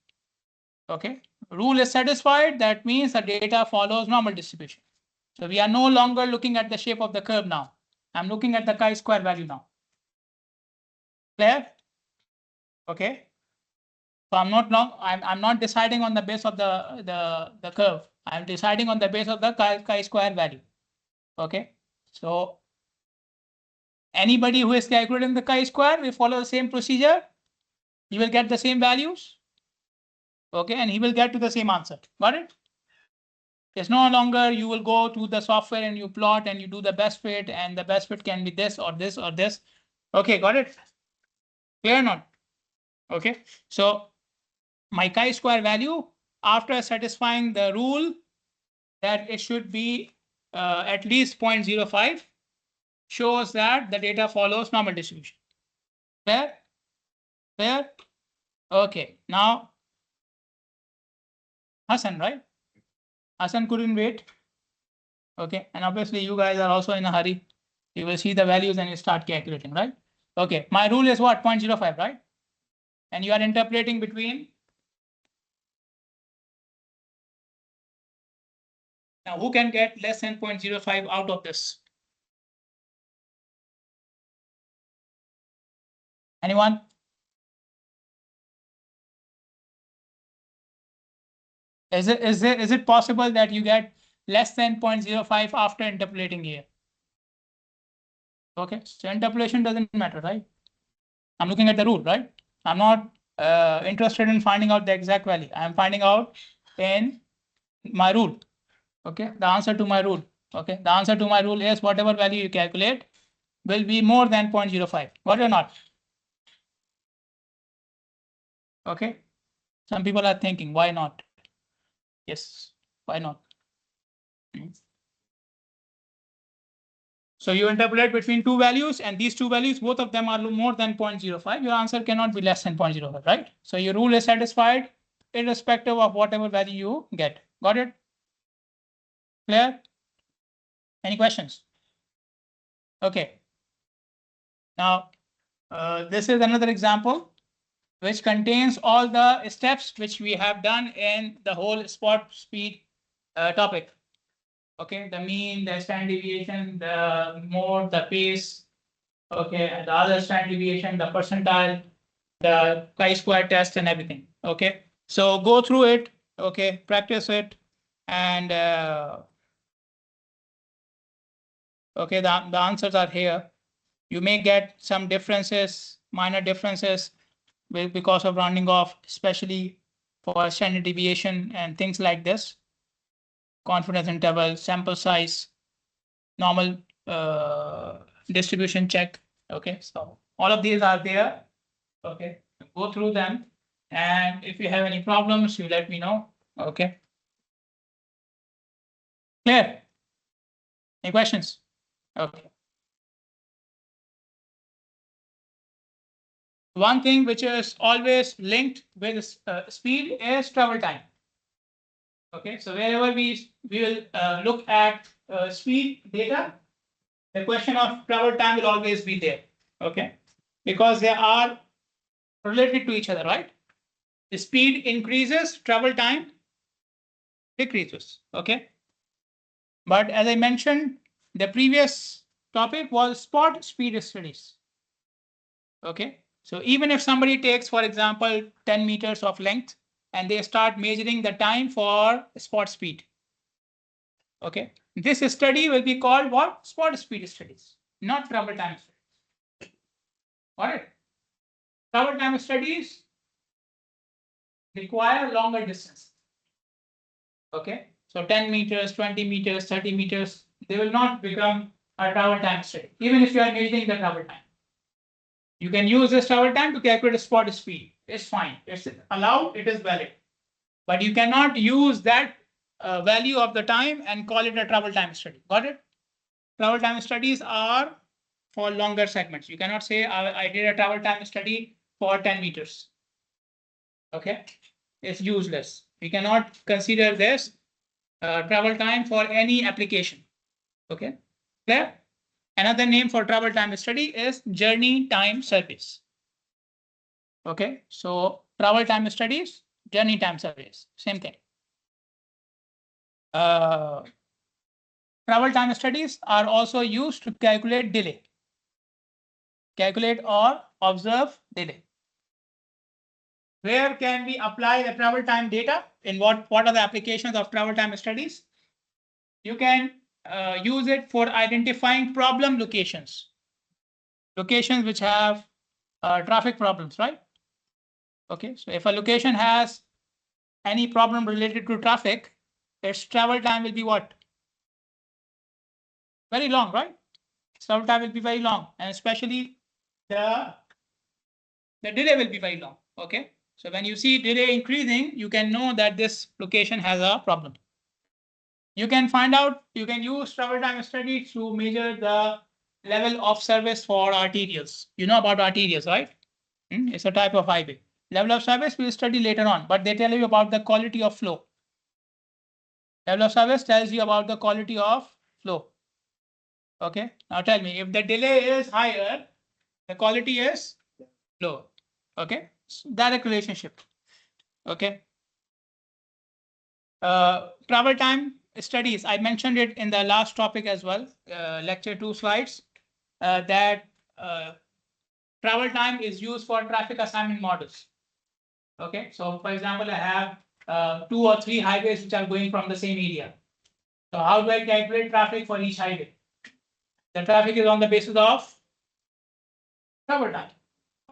Okay, rule is satisfied. That means the data follows normal distribution. So we are no longer looking at the shape of the curve now. I'm looking at the chi-square value now. Clear? Okay. So I'm not deciding on the base of the curve. I'm deciding on the base of the chi-square value. Okay. So anybody who is calculating the chi-square will follow the same procedure. He will get the same values. Okay, and he will get to the same answer. Got it? It's no longer you will go to the software and you plot and you do the best fit, and the best fit can be this or this or this. Okay, got it? Clear or not? Okay, so my chi-square value, after satisfying the rule that it should be at least 0.05, shows that the data follows normal distribution. Clear? Clear? Okay, now Hassan, right? Hassan couldn't wait. Okay, and obviously you guys are also in a hurry. You will see the values and you start calculating, right? Okay, my rule is what? 0.05, right? And you are interpolating between. Now, who can get less than 0.05 out of this? Anyone? Is it possible that you get less than 0.05 after interpolating here? Okay, so interpolation doesn't matter, right? I'm looking at the rule, right? I'm not interested in finding out the exact value. I'm finding out in my rule. Okay, the answer to my rule. Okay, the answer to my rule is whatever value you calculate will be more than 0.05. Got it or not? Okay, some people are thinking, why not? Yes, why not? So you interpolate between two values, and these two values, both of them are more than 0.05. Your answer cannot be less than 0.05, right? So your rule is satisfied irrespective of whatever value you get. Got it? Clear? Any questions? Okay. Now, this is another example which contains all the steps which we have done in the whole spot speed topic. Okay, the mean, the standard deviation, the mode, the pace. Okay, and the other standard deviation, the percentile, the chi-square test, and everything. Okay, so go through it. Okay, practice it, and okay, the answers are here. You may get some differences, minor differences, because of rounding off, especially for standard deviation and things like this. Confidence interval, sample size, normal distribution check. Okay, so all of these are there. Okay, go through them, and if you have any problems, you let me know. Okay, clear? Any questions? Okay. One thing which is always linked with speed is travel time. Okay, so wherever we will look at speed data, the question of travel time will always be there. Okay, because they are related to each other, right? The speed increases, travel time decreases. Okay, but as I mentioned, the previous topic was spot speed studies. Okay, so even if somebody takes, for example, 10 meters of length and they start measuring the time for spot speed. Okay, this study will be called what? Spot speed studies, not travel time studies. Got it? Travel time studies require longer distance. Okay, so 10 meters, 20 meters, 30 meters, they will not become a travel time study, even if you are measuring the travel time. You can use this travel time to calculate a spot speed. It's fine. It's allowed. It is valid. But you cannot use that value of the time and call it a travel time study. Got it? Travel time studies are for longer segments. You cannot say I did a travel time study for 10 meters. Okay, it's useless. We cannot consider this travel time for any application. Okay, clear? Another name for travel time study is journey time surveys. Okay, so travel time studies, journey time surveys, same thing. Travel time studies are also used to calculate delay. calculate or observe delay. Where can we apply the travel time data? In what are the applications of travel time studies? You can use it for identifying problem locations which have traffic problems, right? Okay, so if a location has any problem related to traffic, its travel time will be what? Very long, right? Travel time will be very long, and especially the delay will be very long. Okay, so when you see delay increasing, you can know that this location has a problem. You can find out, you can use travel time study to measure the level of service for arterials. You know about arterials, right? It's a type of highway. Level of service we'll study later on, but they tell you about the quality of flow. Level of service tells you about the quality of flow. Okay, now tell me, if the delay is higher, the quality is lower. Okay, direct relationship. Okay. Travel time studies, I mentioned it in the last topic as well, lecture 2 slides, that travel time is used for traffic assignment models. Okay, so for example, I have 2 or 3 highways which are going from the same area. So how do I calculate traffic for each highway? The traffic is on the basis of travel time.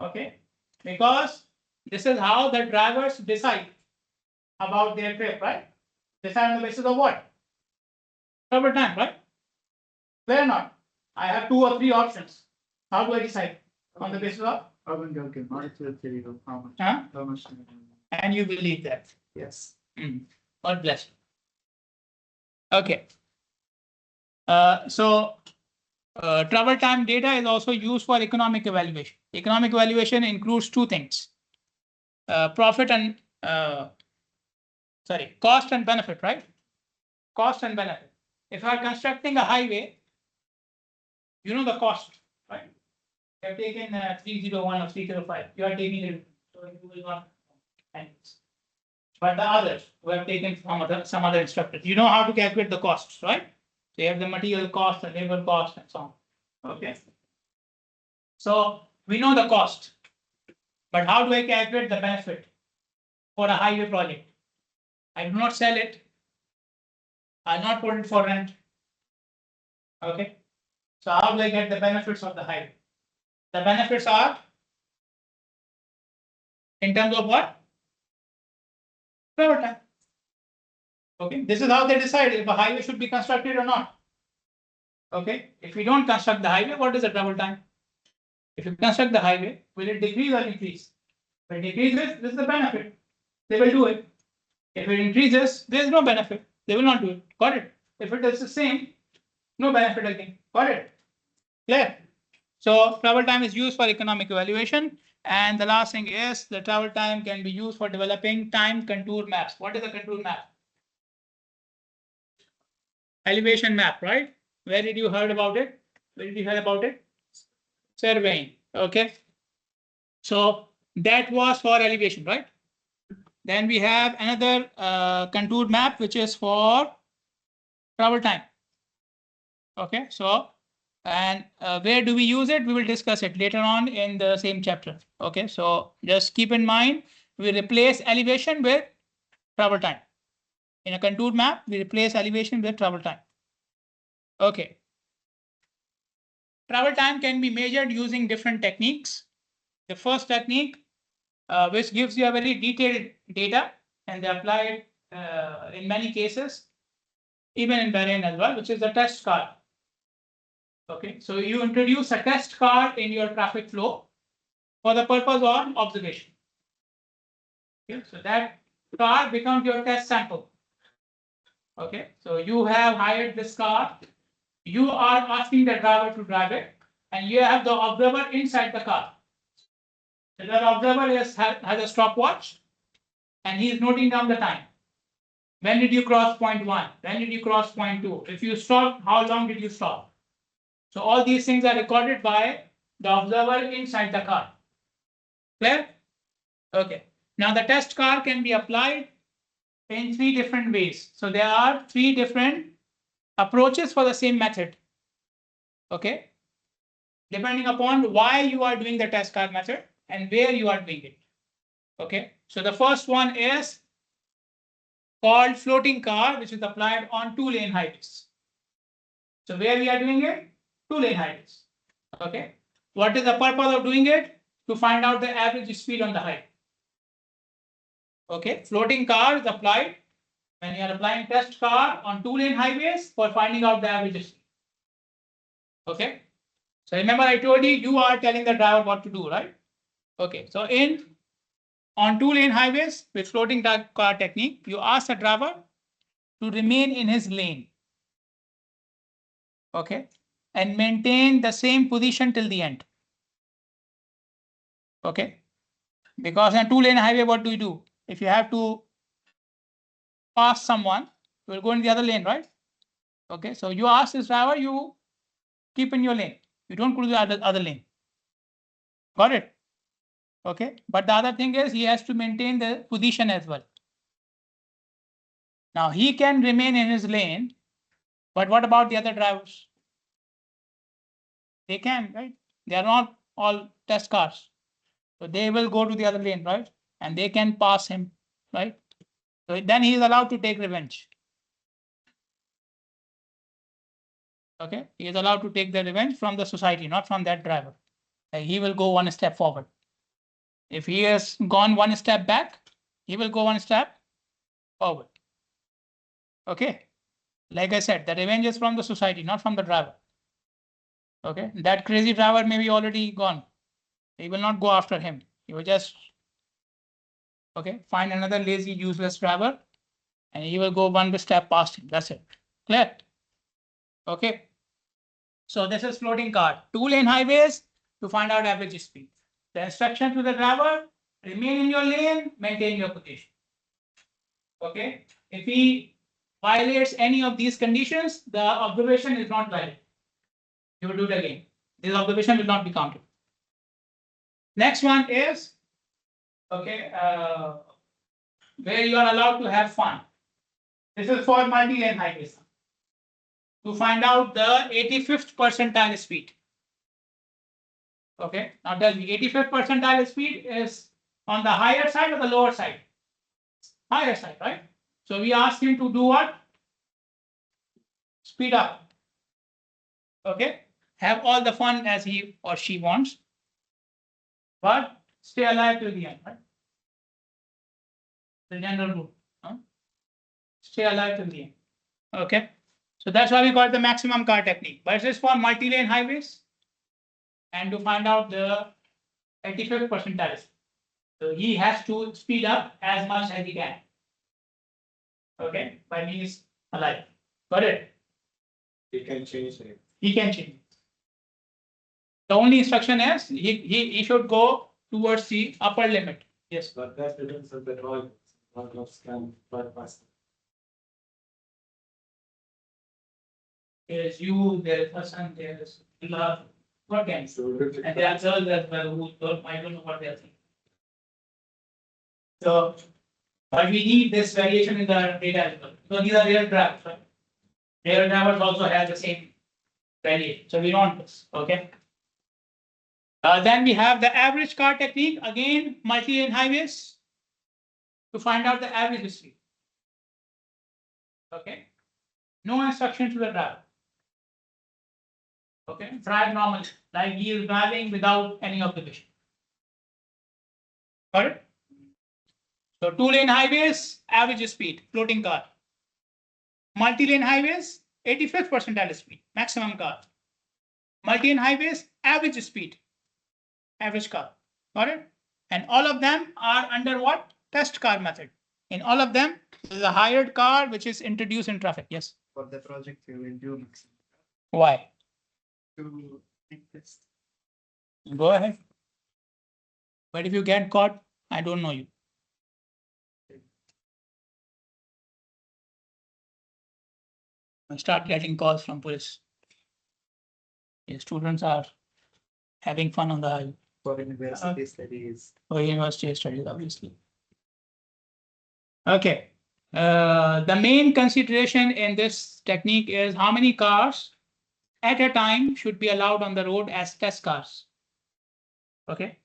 Okay, because this is how the drivers decide about their trip, right? Decide on the basis of what? Travel time, right? Clear or not? I have 2 or 3 options. How do I decide? On the basis of? Urban Gilgin, monitor table, how much? Huh? How much? And you believe that? Yes. God bless you. Okay. Travel time data is also used for economic evaluation. Economic evaluation includes 2 things: profit and cost and benefit, right? Cost and benefit. If you are constructing a highway, you know the cost, right? You have taken 301 or 305. You are taking it, so you will not. But the others who have taken from some other instructors, you know how to calculate the costs, right? So you have the material cost, the labor cost, and so on. Okay. So we know the cost, but how do I calculate the benefit for a highway project? I do not sell it. I'll not put it for rent. Okay. So how do I get the benefits of the highway? The benefits are in terms of what? Travel time. Okay. This is how they decide if a highway should be constructed or not. Okay. If we don't construct the highway, what is the travel time? If you construct the highway, will it decrease or increase? If it decreases, this is the benefit. They will do it. If it increases, there is no benefit. They will not do it. Got it? If it is the same, no benefit again. Got it? Clear? So travel time is used for economic evaluation. And the last thing is the travel time can be used for developing time contour maps. What is a contour map? Elevation map, right? Where did you heard about it? Where did you hear about it? Surveying. Okay. So that was for elevation, right? Then we have another contour map, which is for travel time. Okay, so and where do we use it? We will discuss it later on in the same chapter. Okay, so just keep in mind, we replace elevation with travel time. In a contour map, we replace elevation with travel time. Okay. Travel time can be measured using different techniques. The first technique, which gives you a very detailed data, and they apply it in many cases, even in Bahrain as well, which is the test card. Okay, so you introduce a test card in your traffic flow for the purpose of observation. Okay, so that card becomes your test sample. Okay, so you have hired this car, you are asking the driver to drive it, and you have the observer inside the car. So the observer has a stopwatch, and he is noting down the time. When did you cross point 1? When did you cross point 2? If you stop, how long did you stop? So all these things are recorded by the observer inside the car. Clear? Okay. Now the test car can be applied in 3 different ways. So there are 3 different approaches for the same method. Okay. depending upon why you are doing the test car method and where you are doing it. Okay, so the first one is called floating car, which is applied on 2-lane highways. So where we are doing it? 2-lane highways. Okay, what is the purpose of doing it? To find out the average speed on the highway. Okay, floating car is applied when you are applying test car on 2-lane highways for finding out the average speed. Okay, so remember I told you, you are telling the driver what to do, right? Okay, so on 2-lane highways with floating car technique, you ask the driver to remain in his lane. Okay, and maintain the same position till the end. Okay, because in a 2-lane highway, what do you do? If you have to pass someone, you will go in the other lane, right? Okay, so you ask this driver, you keep in your lane. You don't go to the other lane. Got it? Okay, but the other thing is he has to maintain the position as well. Now he can remain in his lane, but what about the other drivers? They can, right? They are not all test cars. So they will go to the other lane, right? And they can pass him, right? So then he is allowed to take revenge. Okay, he is allowed to take the revenge from the society, not from that driver. Like he will go one step forward. If he has gone one step back, he will go one step forward. Okay, like I said, the revenge is from the society, not from the driver. Okay, that crazy driver may be already gone. He will not go after him. He will just find another lazy, useless driver, and he will go one step past him. That's it. Clear? Okay. So this is floating car. 2-lane highways to find out average speed. The instruction to the driver: remain in your lane, maintain your position. Okay. If he violates any of these conditions, the observation is not valid. You will do it again. This observation will not be counted. Next one is where you are allowed to have fun. This is for multi-lane highways. To find out the 85th percentile speed. Okay, now tell me, 85th percentile speed is on the higher side or the lower side? Higher side, right? So we ask him to do what? Speed up. Okay, have all the fun as he or she wants, but stay alive till the end, right? The general rule. Stay alive till the end. Okay, so that's why we call it the maximum car technique. But this is for multi-lane highways and to find out the 85th percentile. So he has to speed up as much as he can. Okay, by means alive. Got it? You can change it. He can change. The only instruction is he should go towards the upper limit. Yes. But that depends on the driver. Drivers can bypass. There is you, there is person, there is love. What can? And there are girls as well who I don't know what they are thinking. So, but we need this variation in the data as well. So these are real drivers, right? Real drivers also have the same variation. So we want this. Okay. Then we have the average car technique, again, multi-lane highways to find out the average speed. Okay. No instruction to the driver. Okay. Drive normally, like he is driving without any observation. Got it? So 2-lane highways, average speed, floating car. Multi-lane highways, 85th percentile speed, maximum car. Multi-lane highways, average speed, average car. Got it? And all of them are under what? Test car method. In all of them, there is a hired car which is introduced in traffic. Yes. For the project, you will do maximum. Why? To make this. Go ahead. But if you get caught, I don't know you. I start getting calls from police. The students are having fun on the highway. For university studies. For university studies, obviously. Okay. The main consideration in this technique is how many cars at a time should be allowed on the road as test cars. Okay.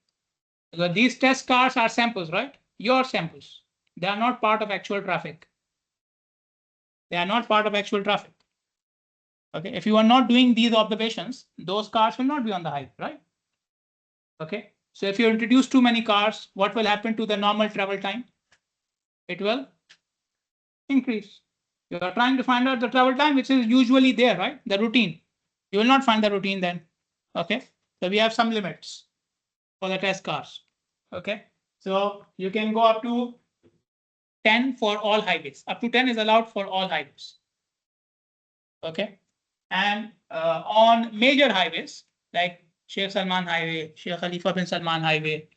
Because these test cars are samples, right? Your samples. They are not part of actual traffic. They are not part of actual traffic. Okay. If you are not doing these observations, those cars will not be on the highway, right? Okay. So if you introduce too many cars, what will happen to the normal travel time? It will increase. You are trying to find out the travel time, which is usually there, right? The routine. You will not find the routine then. Okay. So we have some limits for the test cars. Okay. So you can go up to 10 for all highways. Up to 10 is allowed for all highways. Okay. And on major highways like Sheikh Salman Highway, Sheikh Khalifa bin Salman Highway,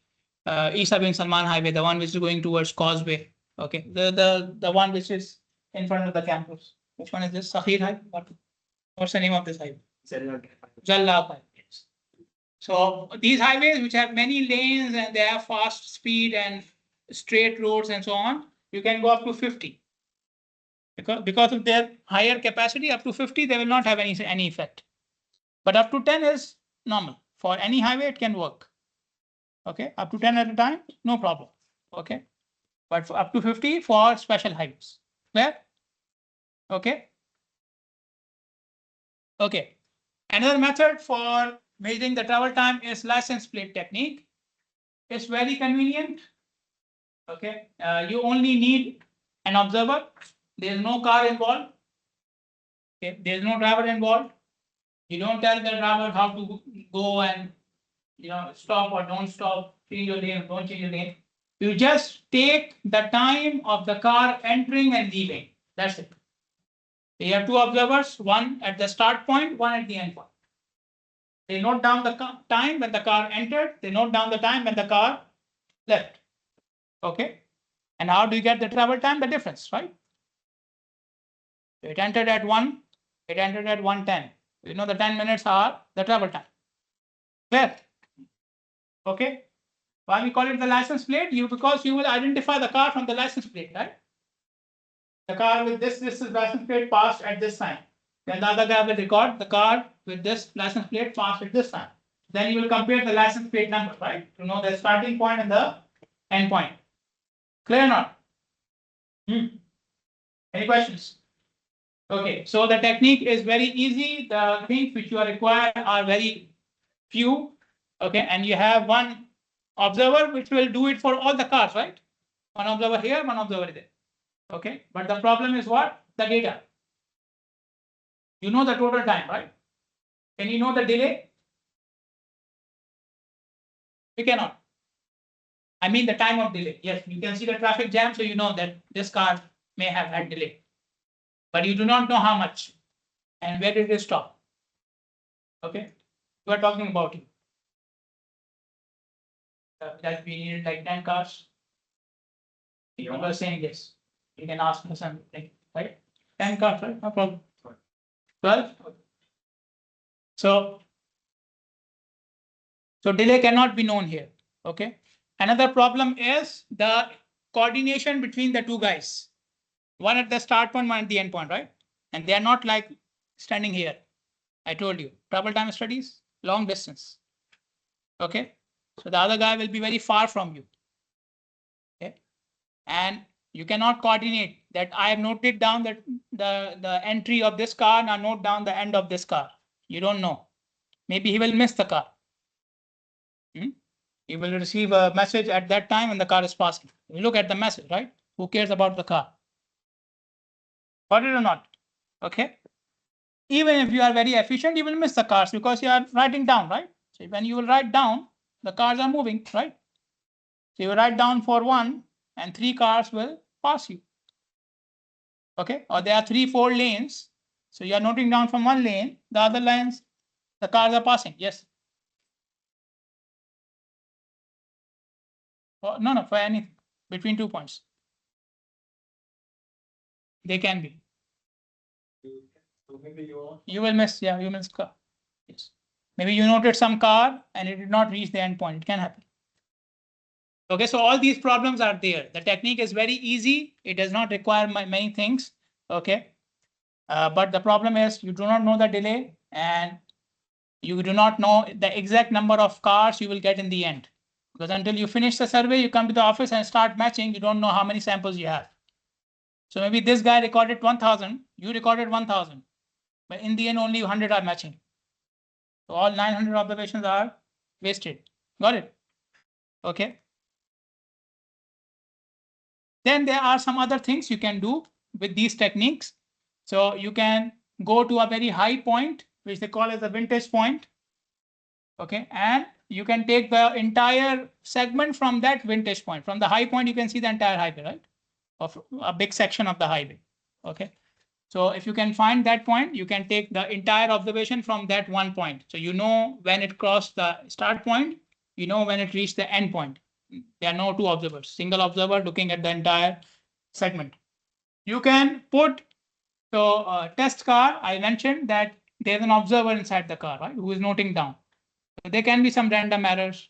Isa bin Salman Highway, the one which is going towards Causeway. Okay. The one which is in front of the campus. Which one is this? Sakhir Highway? What's the name of this highway? Jalla Highway. So these highways which have many lanes and they have fast speed and straight roads and so on, you can go up to 50. Because of their higher capacity, up to 50, they will not have any effect. But up to 10 is normal. For any highway, it can work. Okay, up to 10 at a time, no problem. Okay, but for up to 50 for special highways. Clear? Okay. Okay. Another method for measuring the travel time is license plate technique. It's very convenient. Okay, you only need an observer. There is no car involved. Okay, there is no driver involved. You don't tell the driver how to go and stop or don't stop, change your lane, don't change your lane. You just take the time of the car entering and leaving. That's it. You have two observers, one at the start point, one at the end point. They note down the time when the car entered, they note down the time when the car left. Okay. And how do you get the travel time? The difference, right? It entered at 1, it entered at 1:10. You know the 10 minutes are the travel time. Clear? Okay. Why we call it the license plate? Because you will identify the car from the license plate, right? The car with this is license plate passed at this time. Then the other guy will record the car with this license plate passed at this time. Then you will compare the license plate number, right? To know the starting point and the end point. Clear or not? Any questions? Okay, so the technique is very easy. The things which you are required are very few. Okay, and you have one observer which will do it for all the cars, right? One observer here, one observer there. Okay, but the problem is what? The data. You know the total time, right? Can you know the delay? We cannot. I mean the time of delay. Yes, you can see the traffic jam, so you know that this car may have had delay. But you do not know how much and where did it stop. Okay, we are talking about it. That we needed like 10 cars. You are saying yes. You can ask me something, right? 10 cars, right? No problem. 12. So delay cannot be known here. Okay. Another problem is the coordination between the two guys. One at the start point, one at the end point, right? And they are not like standing here. I told you, travel time studies, long distance. Okay. So the other guy will be very far from you. Okay. And you cannot coordinate that I have noted down that the entry of this car, now note down the end of this car. You don't know. Maybe he will miss the car. He will receive a message at that time when the car is passing. You look at the message, right? Who cares about the car? Got it or not? Okay. Even if you are very efficient, you will miss the cars because you are writing down, right? So when you will write down, the cars are moving, right? So you write down for 1 and 3 cars will pass you. Okay. Or there are 3-4 lanes. So you are noting down from one lane, the other lanes, the cars are passing. Yes. No, for anything between 2 points. They can be. So maybe You will miss, yeah, you miss car. Yes. Maybe you noted some car and it did not reach the end point. It can happen. Okay, so all these problems are there. The technique is very easy. It does not require many things. Okay. But the problem is you do not know the delay. and you do not know the exact number of cars you will get in the end. Because until you finish the survey, you come to the office and start matching, you don't know how many samples you have. So maybe this guy recorded 1,000, you recorded 1,000, but in the end, only 100 are matching. So all 900 observations are wasted. Got it? Okay. Then there are some other things you can do with these techniques. So you can go to a very high point, which they call as the vintage point. Okay. And you can take the entire segment from that vintage point. From the high point, you can see the entire highway, right? Of a big section of the highway. Okay. So if you can find that point, you can take the entire observation from that one point. So you know when it crossed the start point, you know when it reached the end point. There are no two observers, single observer looking at the entire segment. You can put, so test car, I mentioned that there's an observer inside the car, right, who is noting down. So there can be some random errors.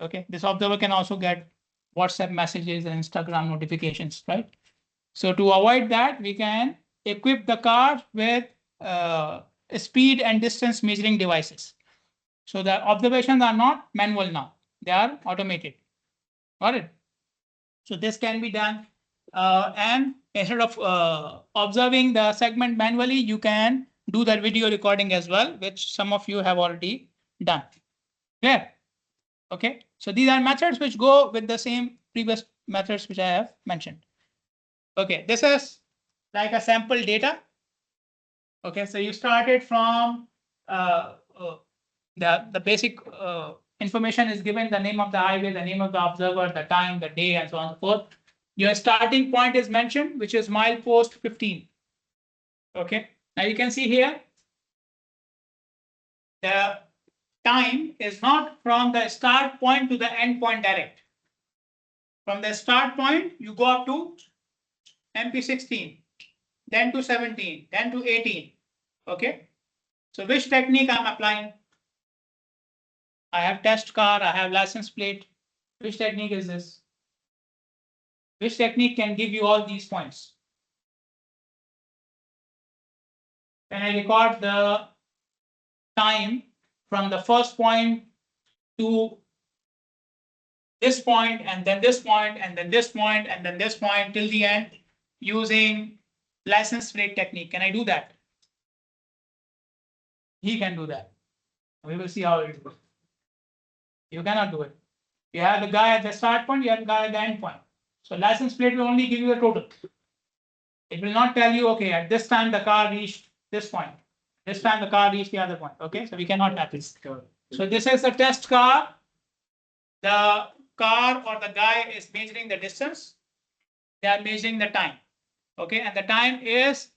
Okay, this observer can also get WhatsApp messages and Instagram notifications, right? So to avoid that, we can equip the car with speed and distance measuring devices. So the observations are not manual now, they are automated. Got it? So this can be done. And instead of observing the segment manually, you can do that video recording as well, which some of you have already done. Clear? Okay. So these are methods which go with the same previous methods which I have mentioned. Okay, this is like a sample data. Okay, so you started from the basic information is given, the name of the highway, the name of the observer, the time, the day, and so on and so forth. Your starting point is mentioned, which is milepost 15. Okay, now you can see here the time is not from the start point to the end point direct. From the start point, you go up to MP16, then to 17, then to 18. Okay, so which technique I'm applying? I have test car, I have license plate. Which technique is this? Which technique can give you all these points? When I record the time from the first point to this point, and then this point, and then this point, and then this point till the end using license plate technique. Can I do that? He can do that. We will see how it goes. You cannot do it. You have the guy at the start point, you have the guy at the end point. So license plate will only give you the total. It will not tell you, okay, at this time the car reached this point. This time the car reached the other point. Okay, so we cannot have this. So this is the test car. The car or the guy is measuring the distance. They are measuring the time. Okay, and the time is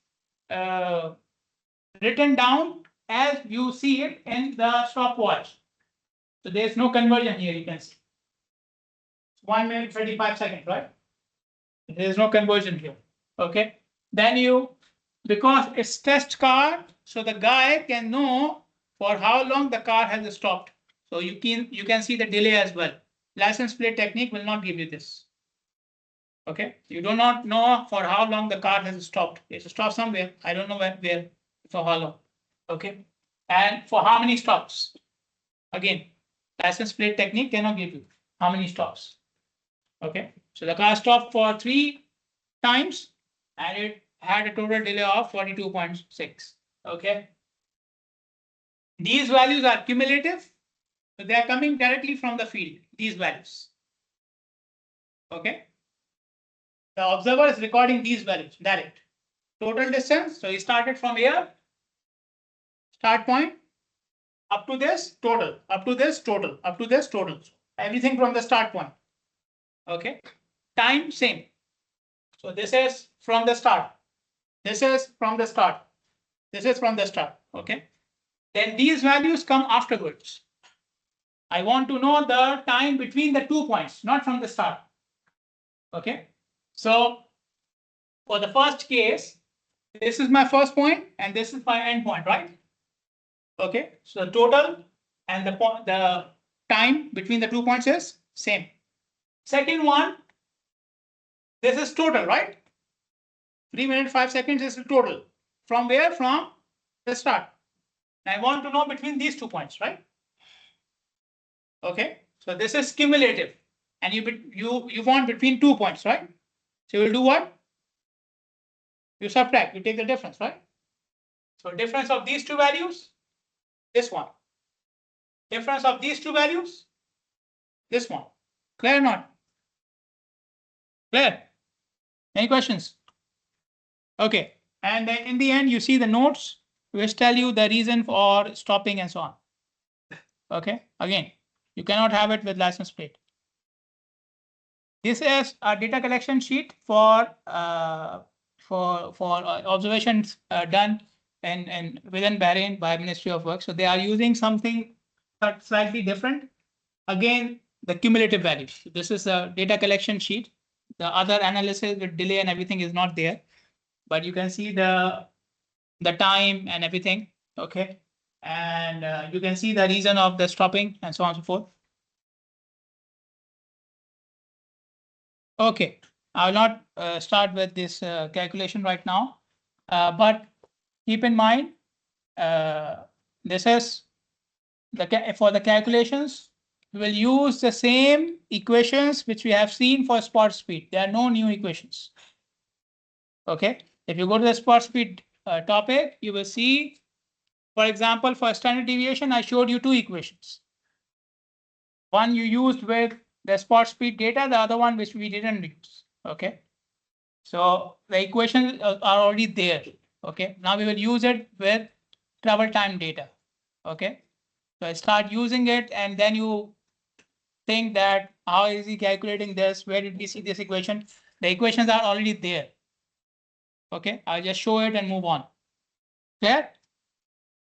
written down as you see it in the stopwatch. So there is no conversion here, you can see. 1 minute 35 seconds, right? There is no conversion here. Okay, then you, because it's test car, so the guy can know for how long the car has stopped. So you can see the delay as well. License plate technique will not give you this. Okay, you do not know for how long the car has stopped. It's stopped somewhere. I don't know where for how long. Okay, and for how many stops? Again, license plate technique cannot give you how many stops. Okay, so the car stopped for 3 times and it had a total delay of 42.6. Okay, these values are cumulative, so they are coming directly from the field, these values. Okay, the observer is recording these values direct. Total distance, so he started from here, start point, up to this total, up to this total, up to this total, everything from the start point. Okay, time same. So this is from the start, this is from the start, this is from the start. Okay, then these values come afterwards. I want to know the time between the 2 points, not from the start. Okay, so for the first case, this is my first point and this is my end point, right? Okay, so the total and the time between the 2 points is same. Second one, this is total, right? 3 minutes 5 seconds is the total. From where? From the start. I want to know between these 2 points, right? Okay, so this is cumulative, and you want between 2 points, right? So you will do what? You subtract, you take the difference, right? So difference of these two values, this one. Difference of these two values, this one. Clear or not? Clear? Any questions? Okay, and then in the end, you see the notes which tell you the reason for stopping and so on. Okay, again, you cannot have it with license plate. This is a data collection sheet for observations done and within Bahrain by Ministry of Work. So they are using something slightly different. Again, the cumulative values. This is a data collection sheet. The other analysis with delay and everything is not there, but you can see the time and everything. Okay, and you can see the reason of the stopping and so on and so forth. Okay, I will not start with this calculation right now, but keep in mind this is for the calculations. We will use the same equations which we have seen for spot speed. There are no new equations. Okay, if you go to the spot speed topic, you will see, for example, for standard deviation, I showed you 2 equations. One you used with the spot speed data, the other one which we didn't use. Okay. So the equations are already there. Okay. Now we will use it with travel time data. Okay. So I start using it and then you think that how is he calculating this? Where did we see this equation? The equations are already there. Okay. I'll just show it and move on. Clear?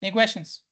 Any questions?